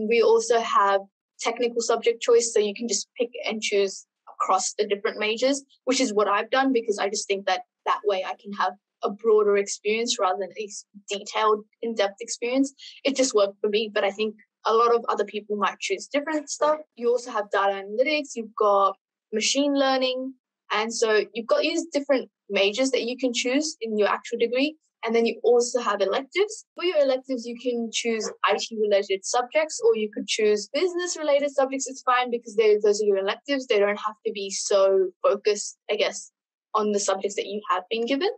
We also have technical subject choice, so you can just pick and choose across the different majors, which is what I've done, because I just think that way I can have a broader experience rather than a detailed, in-depth experience. It just worked for me, but I think a lot of other people might choose different stuff. You also have data analytics, you've got machine learning, and so you've got these different majors that you can choose in your actual degree. And then you also have electives. For your electives, you can choose IT-related subjects, or you could choose business-related subjects. It's fine because those are your electives. They don't have to be so focused, I guess, on the subjects that you have been given.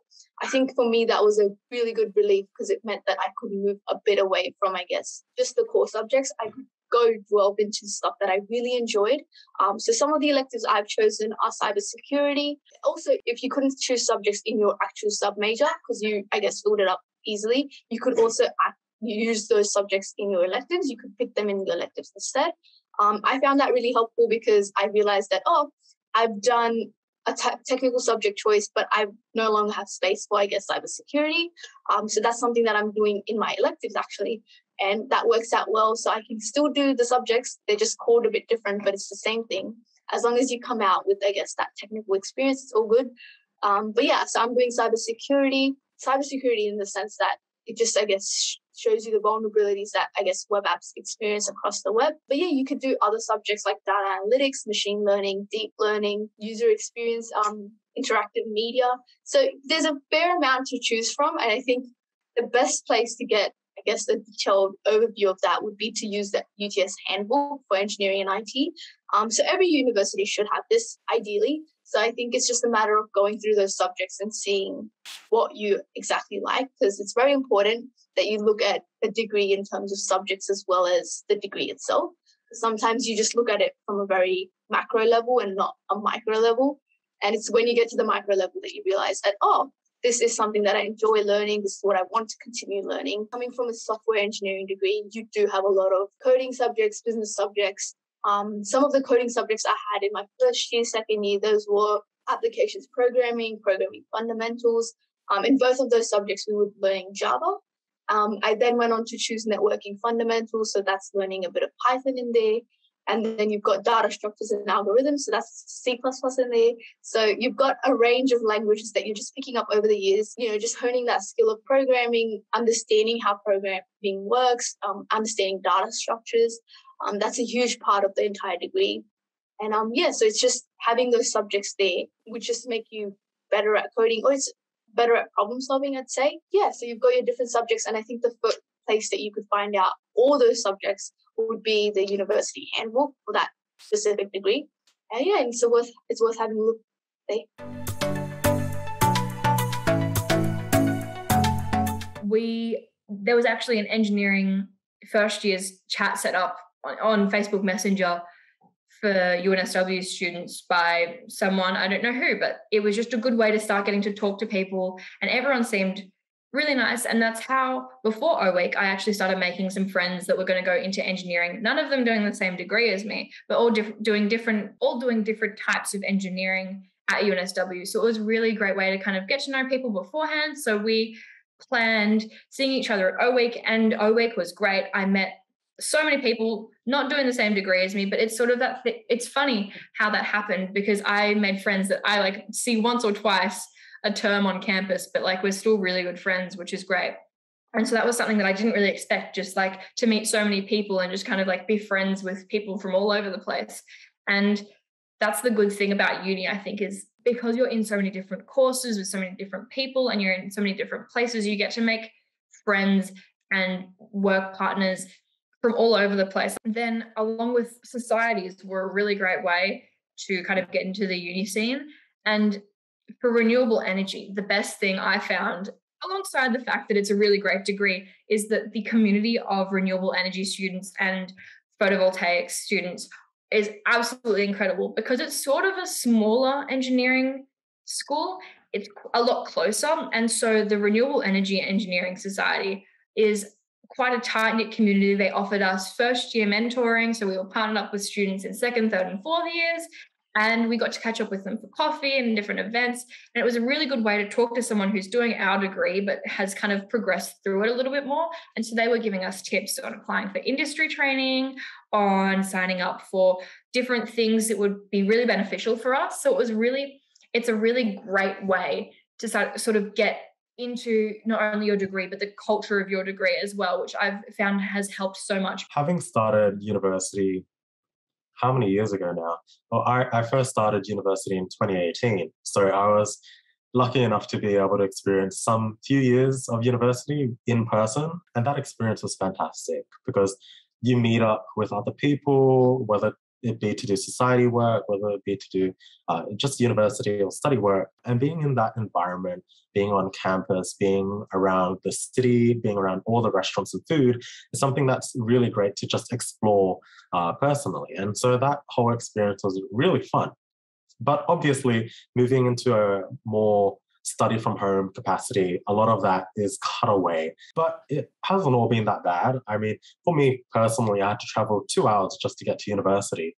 I think for me, that was a really good relief because it meant that I could move a bit away from, I guess, just the core subjects. I could go delve into stuff that I really enjoyed. So some of the electives I've chosen are cybersecurity. Also, if you couldn't choose subjects in your actual sub-major, because you, I guess, filled it up easily, you could also use those subjects in your electives. You could pick them in your electives instead. I found that really helpful because I realized that, I've done a technical subject choice, but I no longer have space for, I guess, cybersecurity. So that's something that I'm doing in my electives, actually. And that works out well. So I can still do the subjects. They're just called a bit different, but it's the same thing. As long as you come out with, I guess, that technical experience, it's all good. But yeah, so I'm doing cybersecurity in the sense that it just, I guess, shows you the vulnerabilities that, I guess, web apps experience across the web. But yeah, you could do other subjects like data analytics, machine learning, deep learning, user experience, interactive media. So there's a fair amount to choose from. And I think the best place to get, I guess, a detailed overview of that would be to use the UTS handbook for engineering and IT. So every university should have this, ideally. So I think it's just a matter of going through those subjects and seeing what you exactly like, because it's very important that you look at a degree in terms of subjects as well as the degree itself. Sometimes you just look at it from a very macro level and not a micro level. And it's when you get to the micro level that you realize that, this is something that I enjoy learning. This is what I want to continue learning. Coming from a software engineering degree, you do have a lot of coding subjects, business subjects. Some of the coding subjects I had in my first year, second year, those were applications programming fundamentals. In both of those subjects, we were learning Java. I then went on to choose networking fundamentals. So that's learning a bit of Python in there. And then you've got data structures and algorithms, so that's C++ in there. So you've got a range of languages that you're just picking up over the years, just honing that skill of programming, understanding how programming works, understanding data structures. That's a huge part of the entire degree. And so it's just having those subjects there, which just make you better at coding, or it's better at problem solving, I'd say. Yeah, so you've got your different subjects, and I think the first place that you could find out all those subjects would be the university handbook for that specific degree. And so it's worth having a look there. There was actually an engineering first year's chat set up on Facebook Messenger for UNSW students by someone, I don't know who, but it was just a good way to start getting to talk to people, and everyone seemed really nice. And that's how, before O Week, I actually started making some friends that were going to go into engineering, none of them doing the same degree as me, but all doing different types of engineering at UNSW. So it was a really great way to kind of get to know people beforehand. So we planned seeing each other at O Week, and O Week was great. I met so many people not doing the same degree as me, but it's sort of that it's funny how that happened, because I made friends that I see once or twice a term on campus, but we're still really good friends, which is great. And so that was something that I didn't really expect, just to meet so many people and just kind of be friends with people from all over the place. And that's the good thing about uni, I think, is because you're in so many different courses with so many different people and you're in so many different places, you get to make friends and work partners from all over the place. And then along with societies were a really great way to kind of get into the uni scene. And for renewable energy, the best thing I found, alongside the fact that it's a really great degree, is that the community of renewable energy students and photovoltaic students is absolutely incredible, because it's sort of a smaller engineering school. It's a lot closer. And so the Renewable Energy Engineering Society is quite a tight-knit community. They offered us first-year mentoring, so we were partnered up with students in second, third, and fourth years, and we got to catch up with them for coffee and different events. And it was a really good way to talk to someone who's doing our degree but has kind of progressed through it a little bit more. And so they were giving us tips on applying for industry training, on signing up for different things that would be really beneficial for us. So it's a really great way to sort of get into not only your degree, but the culture of your degree as well, which I've found has helped so much. Having started university, how many years ago now? Well, I first started university in 2018. So I was lucky enough to be able to experience some few years of university in person. And that experience was fantastic, because you meet up with other people, whether it be to do society work, whether it be to do just university or study work. And being in that environment, being on campus, being around the city, being around all the restaurants and food is something that's really great to just explore personally. And so that whole experience was really fun. But obviously, moving into a more study from home capacity, a lot of that is cut away. But it hasn't all been that bad. I mean, for me personally, I had to travel 2 hours just to get to university.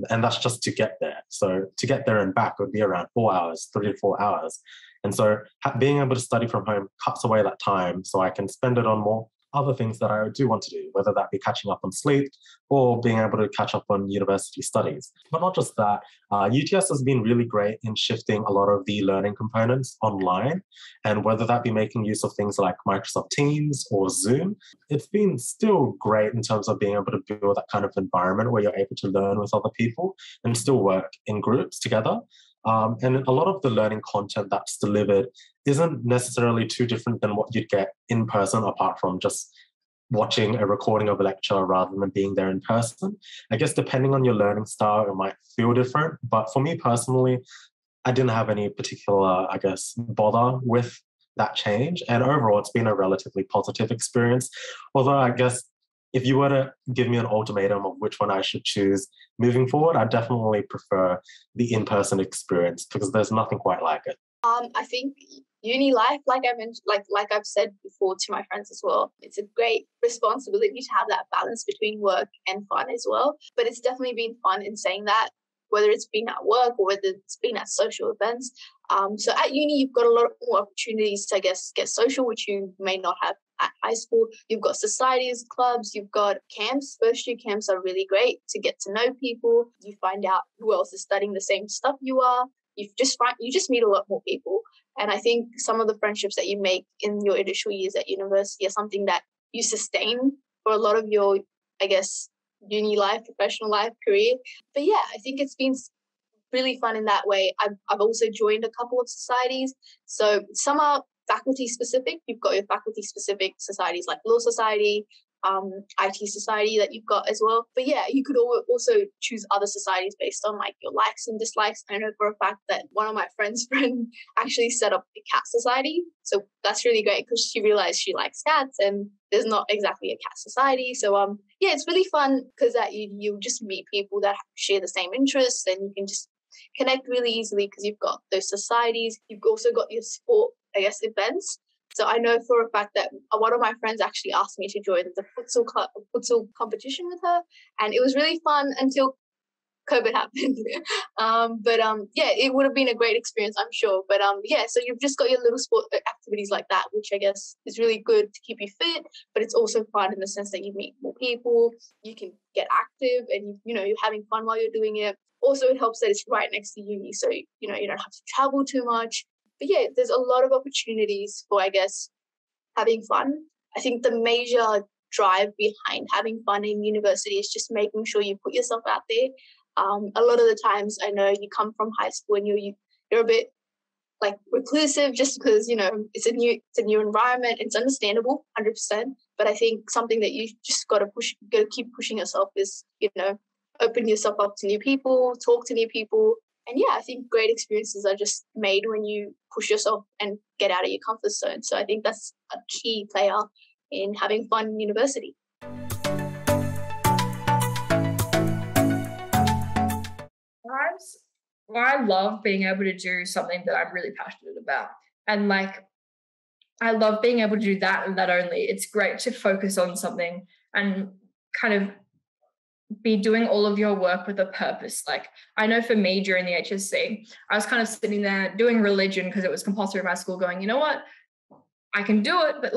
And that's just to get there. So to get there and back would be around 4 hours, 3 to 4 hours. And so being able to study from home cuts away that time so I can spend it on more other things that I do want to do, whether that be catching up on sleep or being able to catch up on university studies. But not just that, UTS has been really great in shifting a lot of the learning components online, and whether that be making use of things like Microsoft Teams or Zoom, it's been still great in terms of being able to build that kind of environment where you're able to learn with other people and still work in groups together. And a lot of the learning content that's delivered isn't necessarily too different than what you'd get in person, apart from just watching a recording of a lecture rather than being there in person. I guess depending on your learning style, it might feel different. But for me personally, I didn't have any particular, bother with that change. And overall, it's been a relatively positive experience. Although I guess if you were to give me an ultimatum of which one I should choose moving forward, I definitely prefer the in-person experience, because there's nothing quite like it. I think uni life, like I mentioned, like I've said before to my friends as well, it's a great responsibility to have that balance between work and fun as well. But it's definitely been fun in saying that. whether it's been at work or whether it's been at social events. So at uni, you've got a lot more opportunities to, I guess, get social, which you may not have at high school. You've got societies, clubs, you've got camps. First year camps are really great to get to know people. You find out who else is studying the same stuff you are. You just meet a lot more people. And I think some of the friendships that you make in your initial years at university are something that you sustain for a lot of your, I guess, uni life, professional life, career. But yeah, I think it's been really fun in that way. I've also joined a couple of societies. So some are faculty specific. You've got your faculty specific societies like Law Society, IT Society that you've got as well. But yeah, you could also choose other societies based on like your likes and dislikes. I know for a fact that one of my friends' friend actually set up a cat society. So that's really great because she realized she likes cats and there's not exactly a cat society. So yeah, it's really fun because that you just meet people that share the same interests and you can just connect really easily because you've got those societies. You've also got your sport, I guess, events. So I know for a fact that one of my friends actually asked me to join the futsal competition with her, and it was really fun until COVID happened. Yeah, it would have been a great experience, I'm sure. But yeah, so you've just got your little sport activities like that, which I guess is really good to keep you fit, but it's also fun in the sense that you meet more people, you can get active, and you're having fun while you're doing it. Also, it helps that it's right next to uni, so you don't have to travel too much. But yeah, there's a lot of opportunities for, I guess, having fun. I think the major drive behind having fun in university is just making sure you put yourself out there. A lot of the times, I know you come from high school and you're a bit like reclusive just because it's a new environment. It's understandable, 100%. But I think something that you just got to keep pushing yourself is open yourself up to new people, talk to new people. And yeah, I think great experiences are just made when you push yourself and get out of your comfort zone. So I think that's a key player in having fun in university. I love being able to do something that I'm really passionate about. And I love being able to do that and that only. It's great to focus on something and kind of be doing all of your work with a purpose. Like I know for me during the HSC, I was kind of sitting there doing religion because it was compulsory in my school going, you know what, I can do it, but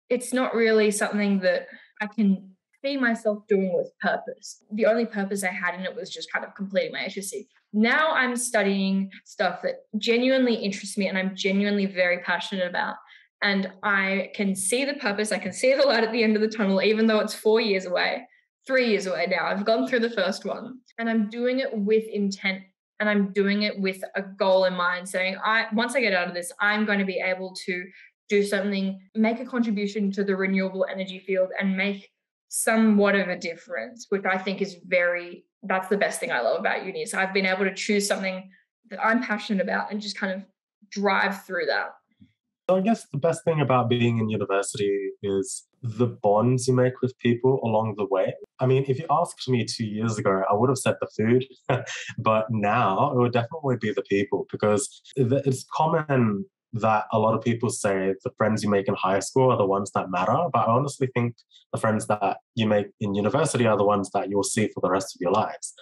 it's not really something that I can see myself doing with purpose. The only purpose I had in it was just kind of completing my HSC. Now I'm studying stuff that genuinely interests me and I'm genuinely very passionate about. And I can see the purpose. I can see the light at the end of the tunnel, even though it's 4 years away. 3 years away now. I've gone through the first one and I'm doing it with intent and I'm doing it with a goal in mind saying, once I get out of this, I'm going to be able to do something, make a contribution to the renewable energy field and make somewhat of a difference, which I think is that's the best thing I love about uni. So I've been able to choose something that I'm passionate about and just kind of drive through that. So I guess the best thing about being in university is the bonds you make with people along the way. I mean, if you asked me 2 years ago, I would have said the food, but now it would definitely be the people because it's common that a lot of people say the friends you make in high school are the ones that matter, but I honestly think the friends that you make in university are the ones that you'll see for the rest of your lives.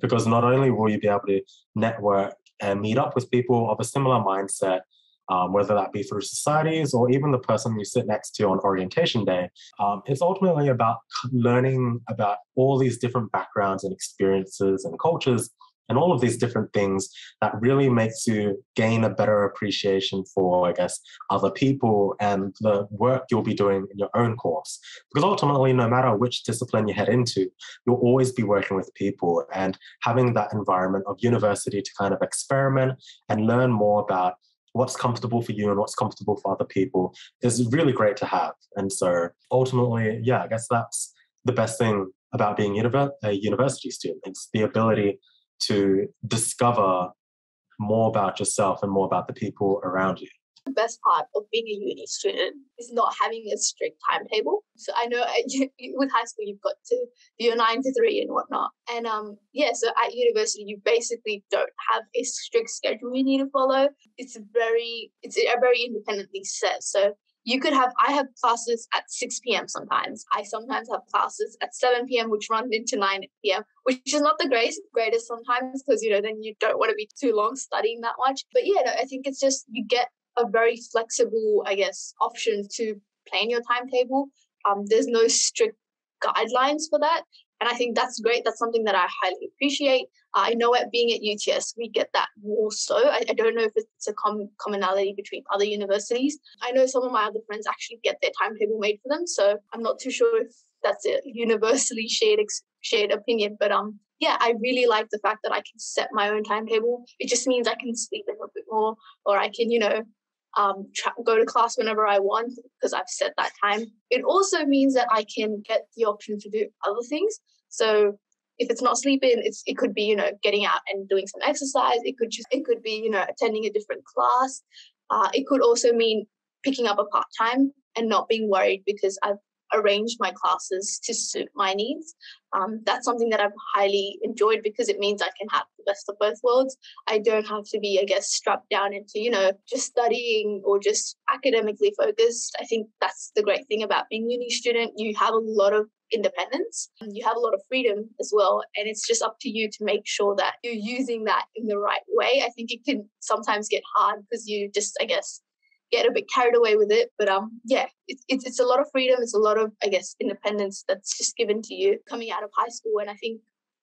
Because not only will you be able to network and meet up with people of a similar mindset, whether that be through societies or even the person you sit next to on orientation day. It's ultimately about learning about all these different backgrounds and experiences and cultures and all of these different things that really makes you gain a better appreciation for, I guess, other people and the work you'll be doing in your own course. Because ultimately, no matter which discipline you head into, you'll always be working with people and having that environment of university to kind of experiment and learn more about what's comfortable for you and what's comfortable for other people is really great to have. And so ultimately, yeah, I guess that's the best thing about being a university student. It's the ability to discover more about yourself and more about the people around you. The best part of being a uni student is not having a strict timetable. So I know with high school, you've got to do your 9 to 3 and whatnot. And so at university, you basically don't have a strict schedule you need to follow. It's a very independently set. So I have classes at 6 p.m. sometimes. I sometimes have classes at 7 p.m., which run into 9 p.m., which is not the greatest sometimes because, then you don't want to be too long studying that much. But yeah, no, I think it's just you get a very flexible, I guess, option to plan your timetable. There's no strict guidelines for that. And I think that's great. That's something that I highly appreciate. I know at being at UTS, we get that more so. I don't know if it's a commonality between other universities. I know some of my other friends actually get their timetable made for them. So I'm not too sure if that's a universally shared opinion. But yeah, I really like the fact that I can set my own timetable. It just means I can sleep a little bit more, or I can, go to class whenever I want because I've set that time. It also means that I can get the option to do other things. So if it's not sleeping, it could be, getting out and doing some exercise. It could be, attending a different class. It could also mean picking up a part-time and not being worried because I've arranged my classes to suit my needs. That's something that I've highly enjoyed because it means I can have the best of both worlds. I don't have to be, I guess, strapped down into, just studying or just academically focused. I think that's the great thing about being a uni student. You have a lot of independence. You have a lot of freedom as well. And it's just up to you to make sure that you're using that in the right way. I think it can sometimes get hard because you just, I guess, get a bit carried away with it. But yeah, it's a lot of freedom. It's a lot of, I guess, independence that's just given to you coming out of high school. And I think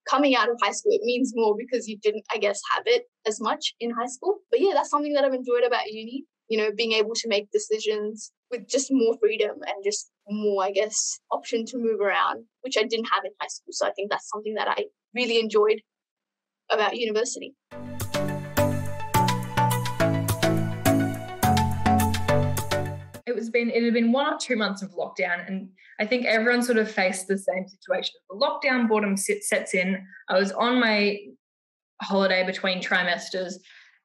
coming out of high school, it means more because you didn't, I guess, have it as much in high school. But yeah, that's something that I've enjoyed about uni, being able to make decisions with just more freedom and just more, I guess, option to move around, which I didn't have in high school. So I think that's something that I really enjoyed about university. It had been 1 or 2 months of lockdown, and I think everyone sort of faced the same situation. The lockdown boredom sets in. I was on my holiday between trimesters,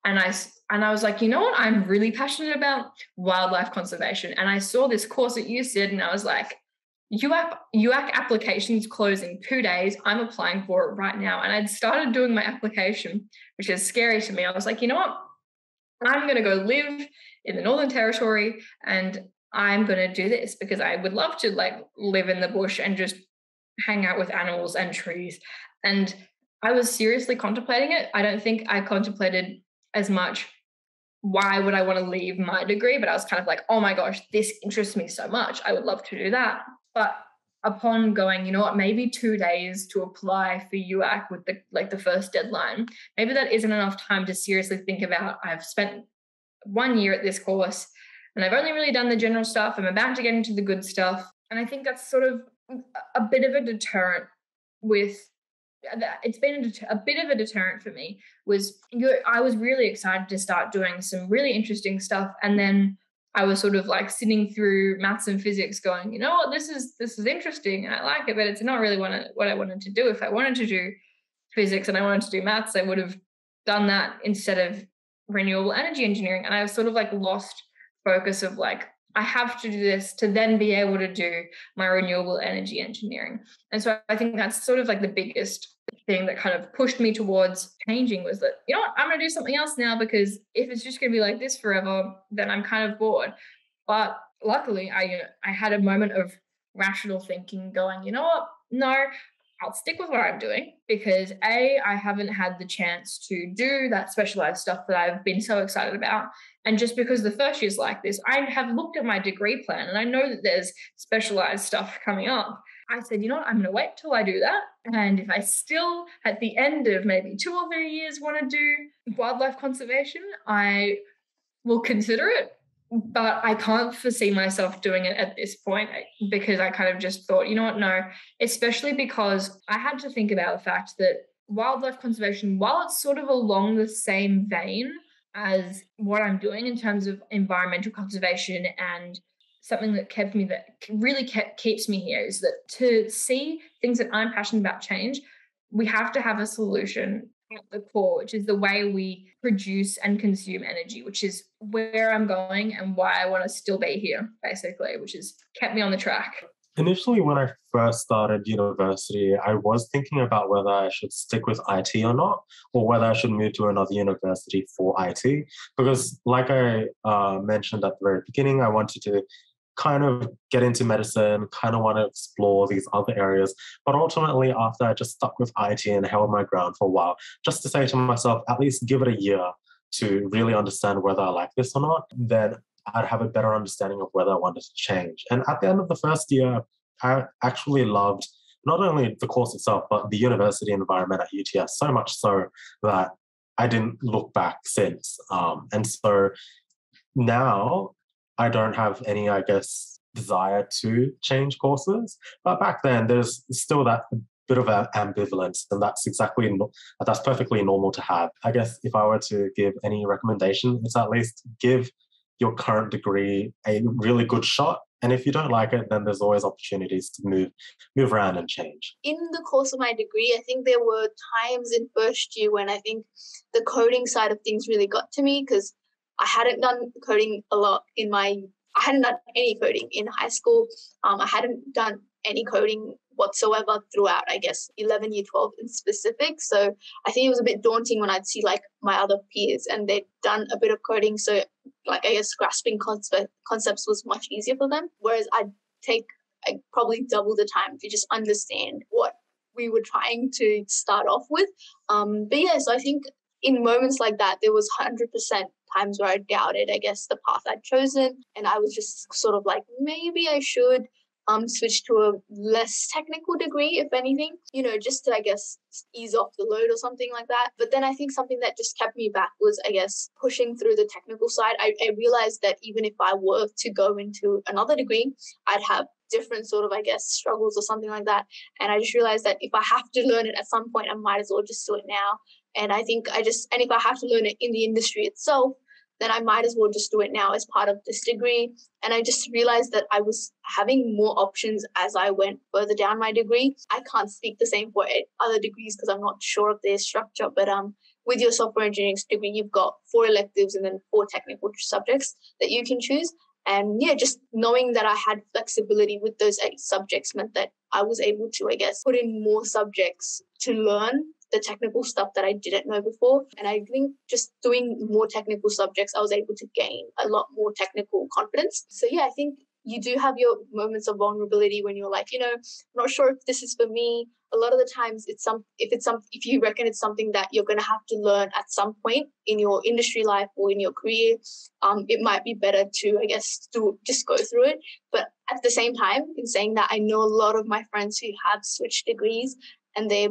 and I was like, you know what? I'm really passionate about wildlife conservation, and I saw this course at UCID, and I was like, UAC applications close in 2 days. I'm applying for it right now, and I'd started doing my application, which is scary to me. I was like, you know what? I'm going to go live in the Northern Territory and I'm going to do this because I would love to live in the bush and just hang out with animals and trees. And I was seriously contemplating it. I don't think I contemplated as much why would I want to leave my degree, but I was kind of like, oh my gosh, this interests me so much. I would love to do that. But upon going, you know what, maybe 2 days to apply for UAC with the first deadline, maybe that isn't enough time to seriously think about, I've spent 1 year at this course and I've only really done the general stuff. I'm about to get into the good stuff. And I think that's sort of a bit of a deterrent it's been a bit of a deterrent for me I was really excited to start doing some really interesting stuff. And then I was sort of sitting through maths and physics going, you know what, this is interesting and I like it, but it's not really what I wanted to do. If I wanted to do physics and I wanted to do maths, I would have done that instead of renewable energy engineering. And I was sort of lost focus of I have to do this to then be able to do my renewable energy engineering. And so I think that's sort of the biggest thing that kind of pushed me towards changing was that, you know what, I'm going to do something else now, because if it's just going to be like this forever, then I'm kind of bored. But luckily I had a moment of rational thinking going, you know what, no, I'll stick with what I'm doing because I haven't had the chance to do that specialized stuff that I've been so excited about. And just because the first year's like this, I have looked at my degree plan and I know that there's specialized stuff coming up. I said, you know what, I'm going to wait till I do that. And if I still, at the end of maybe 2 or 3 years, want to do wildlife conservation, I will consider it. But I can't foresee myself doing it at this point because I kind of just thought, you know what, no, especially because I had to think about the fact that wildlife conservation, while it's sort of along the same vein as what I'm doing in terms of environmental conservation, and something that keeps me here is that to see things that I'm passionate about change, we have to have a solution at the core, which is the way we produce and consume energy, which is where I'm going and why I want to still be here, basically, which has kept me on the track. Initially, when I first started university, I was thinking about whether I should stick with IT or not, or whether I should move to another university for IT. Because like I mentioned at the very beginning, I wanted to kind of get into medicine, kind of want to explore these other areas. But ultimately, after I just stuck with IT and held my ground for a while, just to say to myself, at least give it a year to really understand whether I like this or not, then I'd have a better understanding of whether I wanted to change. And at the end of the first year, I actually loved not only the course itself, but the university environment at UTS, so much so that I didn't look back since. And so now I don't have any, I guess, desire to change courses. But back then, there's still that bit of ambivalence, and that's perfectly normal to have. I guess if I were to give any recommendation, it's at least give your current degree a really good shot. And if you don't like it, then there's always opportunities to move around and change. In the course of my degree, I think there were times in first year when I think the coding side of things really got to me, because I hadn't done coding a lot I hadn't done any coding in high school. I hadn't done any coding whatsoever throughout, I guess, 11, year 12 in specific. So I think it was a bit daunting when I'd see like my other peers and they'd done a bit of coding. So like, I guess grasping concepts was much easier for them. Whereas I'd probably double the time to just understand what we were trying to start off with. But yeah, so I think in moments like that, there was 100% times where I doubted, I guess, the path I'd chosen. And I was just sort of like, maybe I should switch to a less technical degree, if anything, just to, I guess, ease off the load or something like that. But then I think something that just kept me back was, I guess, pushing through the technical side. I realized that even if I were to go into another degree, I'd have different sort of, I guess, struggles or something like that. And I just realized that if I have to learn it at some point, I might as well just do it now. And I think and if I have to learn it in the industry itself, then I might as well just do it now as part of this degree. And I just realized that I was having more options as I went further down my degree. I can't speak the same for other degrees because I'm not sure of their structure, but with your software engineering degree, you've got 4 electives and then 4 technical subjects that you can choose. And yeah, just knowing that I had flexibility with those 8 subjects meant that I was able to, I guess, put in more subjects to learn the technical stuff that I didn't know before. And I think just doing more technical subjects, I was able to gain a lot more technical confidence. So yeah, I think you do have your moments of vulnerability when you're like, I'm not sure if this is for me. A lot of the times if you reckon it's something that you're going to have to learn at some point in your industry life or in your career, it might be better to, I guess, to just go through it. But at the same time, in saying that, I know a lot of my friends who have switched degrees and they're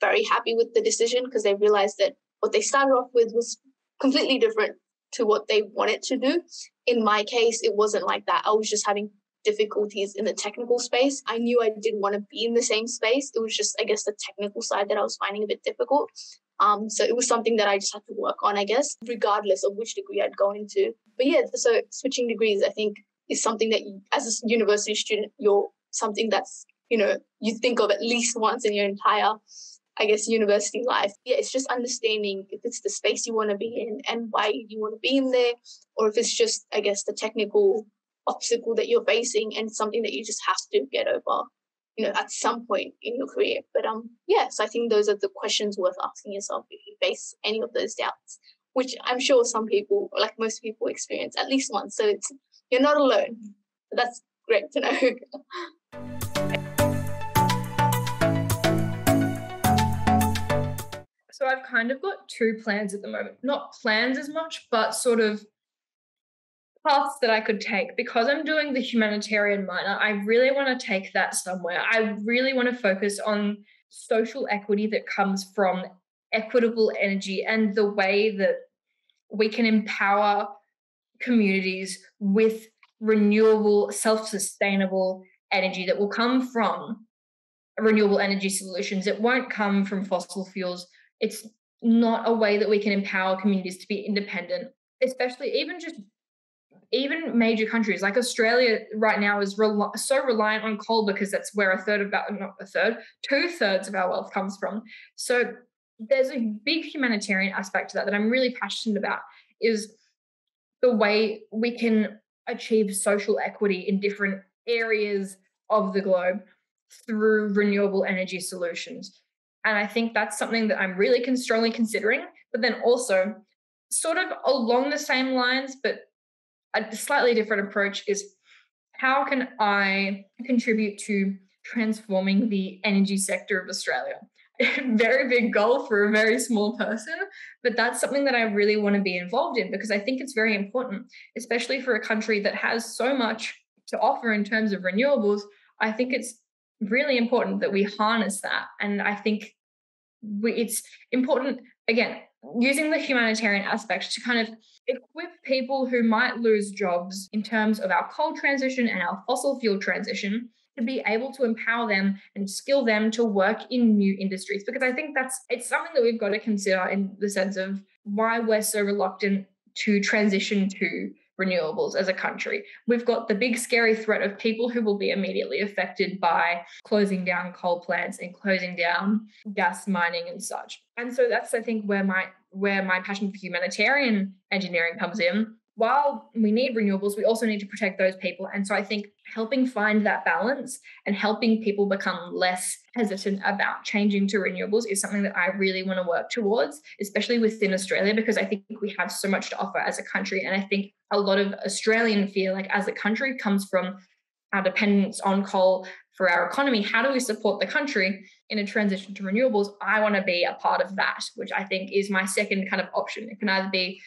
very happy with the decision because they realized that what they started off with was completely different to what they wanted to do. In my case, it wasn't like that. I was just having difficulties in the technical space. I knew I didn't want to be in the same space. It was just, I guess, the technical side that I was finding a bit difficult. So it was something that I just had to work on, I guess, regardless of which degree I'd go into. But yeah, so switching degrees, I think, is something that you, as a university student, something that's, you think of at least once in your entire, I guess, university life. Yeah, it's just understanding if it's the space you want to be in and why you want to be in there, or if it's just, I guess, the technical obstacle that you're facing and something that you just have to get over, at some point in your career. But so I think those are the questions worth asking yourself if you face any of those doubts, which I'm sure some people, like most people, experience at least once. So you're not alone. That's great to know. So I've kind of got 2 plans at the moment. Not plans as much, but sort of paths that I could take. Because I'm doing the humanitarian minor, I really want to take that somewhere. I really want to focus on social equity that comes from equitable energy and the way that we can empower communities with renewable, self-sustainable energy that will come from renewable energy solutions. It won't come from fossil fuels. It's not a way that we can empower communities to be independent, especially even major countries like Australia right now is so reliant on coal because that's where 2/3 of our wealth comes from. So there's a big humanitarian aspect to that I'm really passionate about, is the way we can achieve social equity in different areas of the globe through renewable energy solutions. And I think that's something that I'm really strongly considering. But then also, sort of along the same lines, but a slightly different approach, is how can I contribute to transforming the energy sector of Australia? Very big goal for a very small person, but that's something that I really want to be involved in because I think it's very important, especially for a country that has so much to offer in terms of renewables. I think it's really important that we harness that. And I think it's important, again, using the humanitarian aspect to kind of equip people who might lose jobs in terms of our coal transition and our fossil fuel transition to be able to empower them and skill them to work in new industries. Because I think it's something that we've got to consider in the sense of why we're so reluctant to transition to renewables as a country. We've got the big scary threat of people who will be immediately affected by closing down coal plants and closing down gas mining and such. And so that's, I think, where my passion for humanitarian engineering comes in. While we need renewables, we also need to protect those people. And so I think helping find that balance and helping people become less hesitant about changing to renewables is something that I really want to work towards, especially within Australia, because I think we have so much to offer as a country. And I think a lot of Australian fear, like as a country, comes from our dependence on coal for our economy. How do we support the country in a transition to renewables? I want to be a part of that, which I think is my second kind of option. It can either be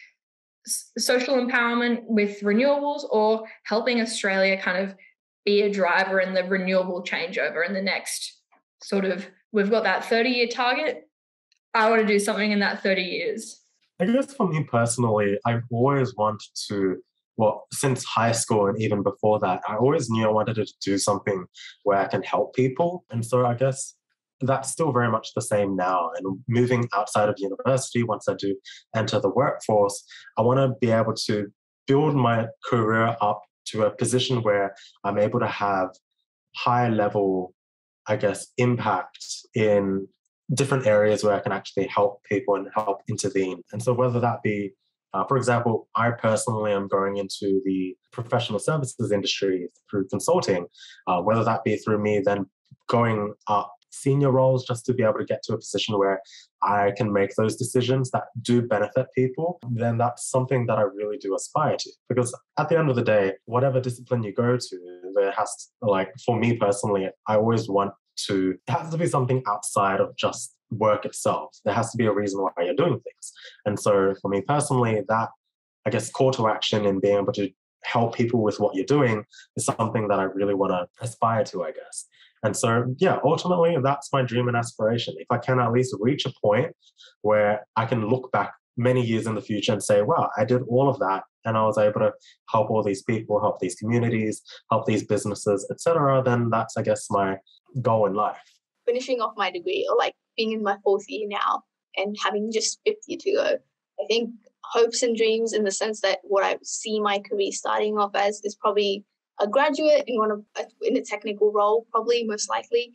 social empowerment with renewables or helping Australia kind of be a driver in the renewable changeover in the next we've got that 30-year target. I want to do something in that 30 years. I guess for me personally, I've always wanted to, well, since high school and even before that, I always knew I wanted to do something where I can help people. And so I guess that's still very much the same now. And moving outside of university, once I do enter the workforce, I want to be able to build my career up to a position where I'm able to have high level, I guess, impact in different areas where I can actually help people and help intervene. And so whether that be, for example, I personally am going into the professional services industry through consulting, whether that be through me then going up senior roles just to be able to get to a position where I can make those decisions that do benefit people, then that's something that I really do aspire to. Because at the end of the day, whatever discipline you go to, there has to, like, for me personally, I always want to, it has to be something outside of just work itself. There has to be a reason why you're doing things. And so for me personally, that, I guess, call to action and being able to help people with what you're doing is something that I really want to aspire to, I guess. And so, yeah, ultimately, that's my dream and aspiration. If I can at least reach a point where I can look back many years in the future and say, wow, I did all of that and I was able to help all these people, help these communities, help these businesses, etc., then that's, I guess, my goal in life. Finishing off my degree, or like being in my fourth year now and having just fifth year to go, I think hopes and dreams in the sense that what I see my career starting off as is probably a graduate in a technical role, probably most likely.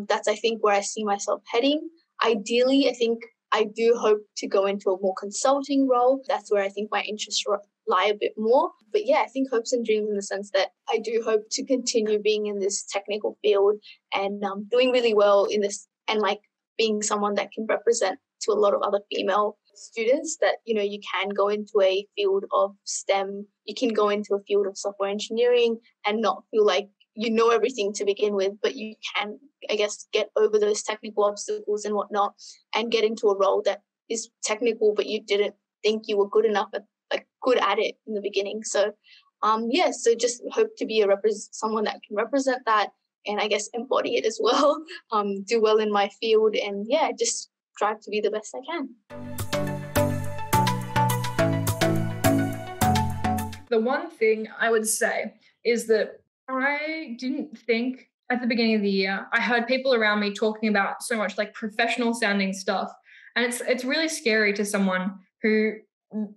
That's, I think, where I see myself heading. Ideally, I think I do hope to go into a more consulting role. That's where I think my interests lie a bit more. But yeah, I think hopes and dreams in the sense that I do hope to continue being in this technical field and doing really well in this, and like being someone that can represent to a lot of other female students that, you know, you can go into a field of STEM, you can go into a field of software engineering and not feel like you know everything to begin with, but you can, I guess, get over those technical obstacles and whatnot and get into a role that is technical, but you didn't think you were good enough at, like, good at it in the beginning. So, so just hope to be someone that can represent that and I guess embody it as well, do well in my field, and yeah, just strive to be the best I can. The one thing I would say is that I didn't think at the beginning of the year, I heard people around me talking about so much like professional sounding stuff. And it's really scary to someone who,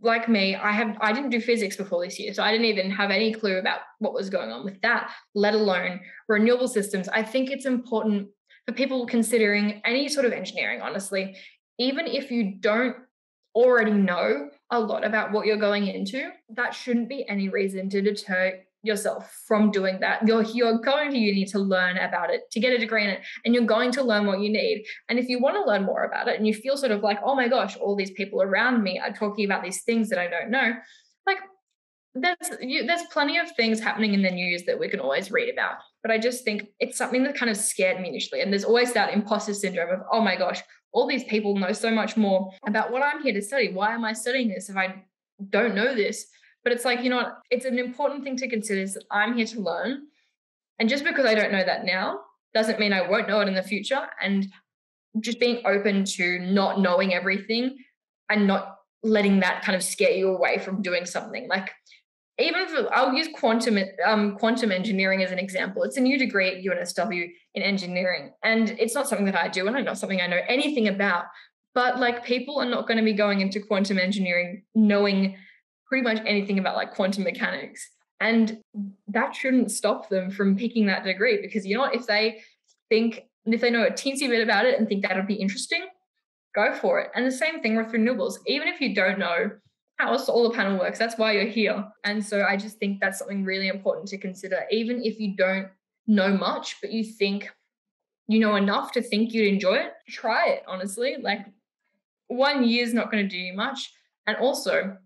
like me, I didn't do physics before this year. So I didn't even have any clue about what was going on with that, let alone renewable systems. I think it's important for people considering any sort of engineering, honestly, even if you don't already know a lot about what you're going into, that shouldn't be any reason to deter yourself from doing that. You're going to uni to learn about it, to get a degree in it, and you're going to learn what you need. And if you want to learn more about it and you feel sort of like, oh my gosh, all these people around me are talking about these things that I don't know, like, there's plenty of things happening in the news that we can always read about, but I just think it's something that kind of scared me initially. And there's always that imposter syndrome of, oh my gosh, all these people know so much more about what I'm here to study. Why am I studying this if I don't know this? But it's like, you know what? It's an important thing to consider is that I'm here to learn. And just because I don't know that now doesn't mean I won't know it in the future. And just being open to not knowing everything and not letting that kind of scare you away from doing something. Like, even for, I'll use quantum engineering as an example. It's a new degree at UNSW in engineering, and it's not something that I do, and it's not something I know anything about. But like, people are not going to be going into quantum engineering knowing pretty much anything about like quantum mechanics, and that shouldn't stop them from picking that degree, because you know what, if they know a teensy bit about it and think that would be interesting, go for it. And the same thing with renewables. Even if you don't know how a solar panel works, that's why you're here. And so I just think that's something really important to consider. Even if you don't know much, but you think you know enough to think you'd enjoy it, try it, honestly. Like, 1 year is not going to do you much. And also,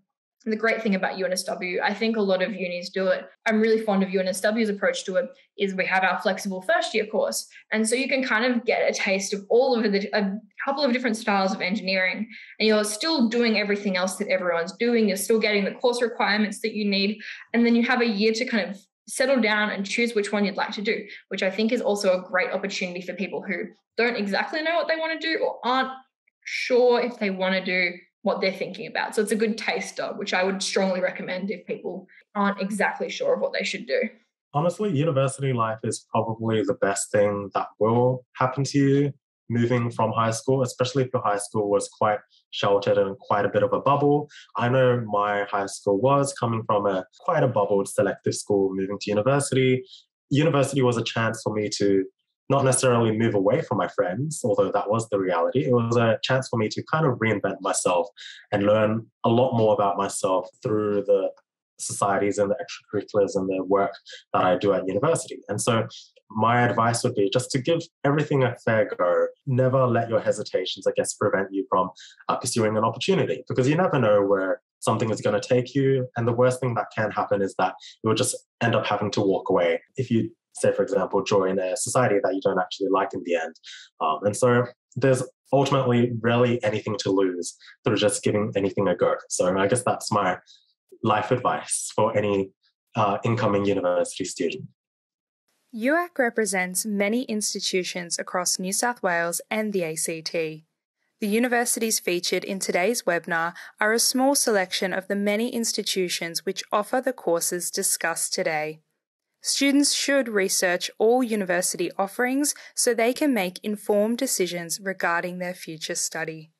the great thing about UNSW, I think a lot of unis do it. I'm really fond of UNSW's approach to it, is we have our flexible first year course. And so you can kind of get a taste of a couple of different styles of engineering, and you're still doing everything else that everyone's doing. You're still getting the course requirements that you need. And then you have a year to kind of settle down and choose which one you'd like to do, which I think is also a great opportunity for people who don't exactly know what they want to do or aren't sure if they want to do what they're thinking about. So it's a good taster, which I would strongly recommend if people aren't exactly sure of what they should do. Honestly, university life is probably the best thing that will happen to you moving from high school, especially if your high school was quite sheltered and quite a bit of a bubble. I know my high school was coming from quite a bubbled selective school, moving to university. University was a chance for me to not necessarily move away from my friends, although that was the reality. It was a chance for me to kind of reinvent myself and learn a lot more about myself through the societies and the extracurriculars and the work that I do at university. And so my advice would be just to give everything a fair go. Never let your hesitations, I guess, prevent you from pursuing an opportunity, because you never know where something is going to take you. And the worst thing that can happen is that you'll just end up having to walk away if you, say, for example, join a society that you don't actually like in the end. And so there's ultimately rarely anything to lose through just giving anything a go. So I guess that's my life advice for any incoming university student. UAC represents many institutions across New South Wales and the ACT. The universities featured in today's webinar are a small selection of the many institutions which offer the courses discussed today. Students should research all university offerings so they can make informed decisions regarding their future study.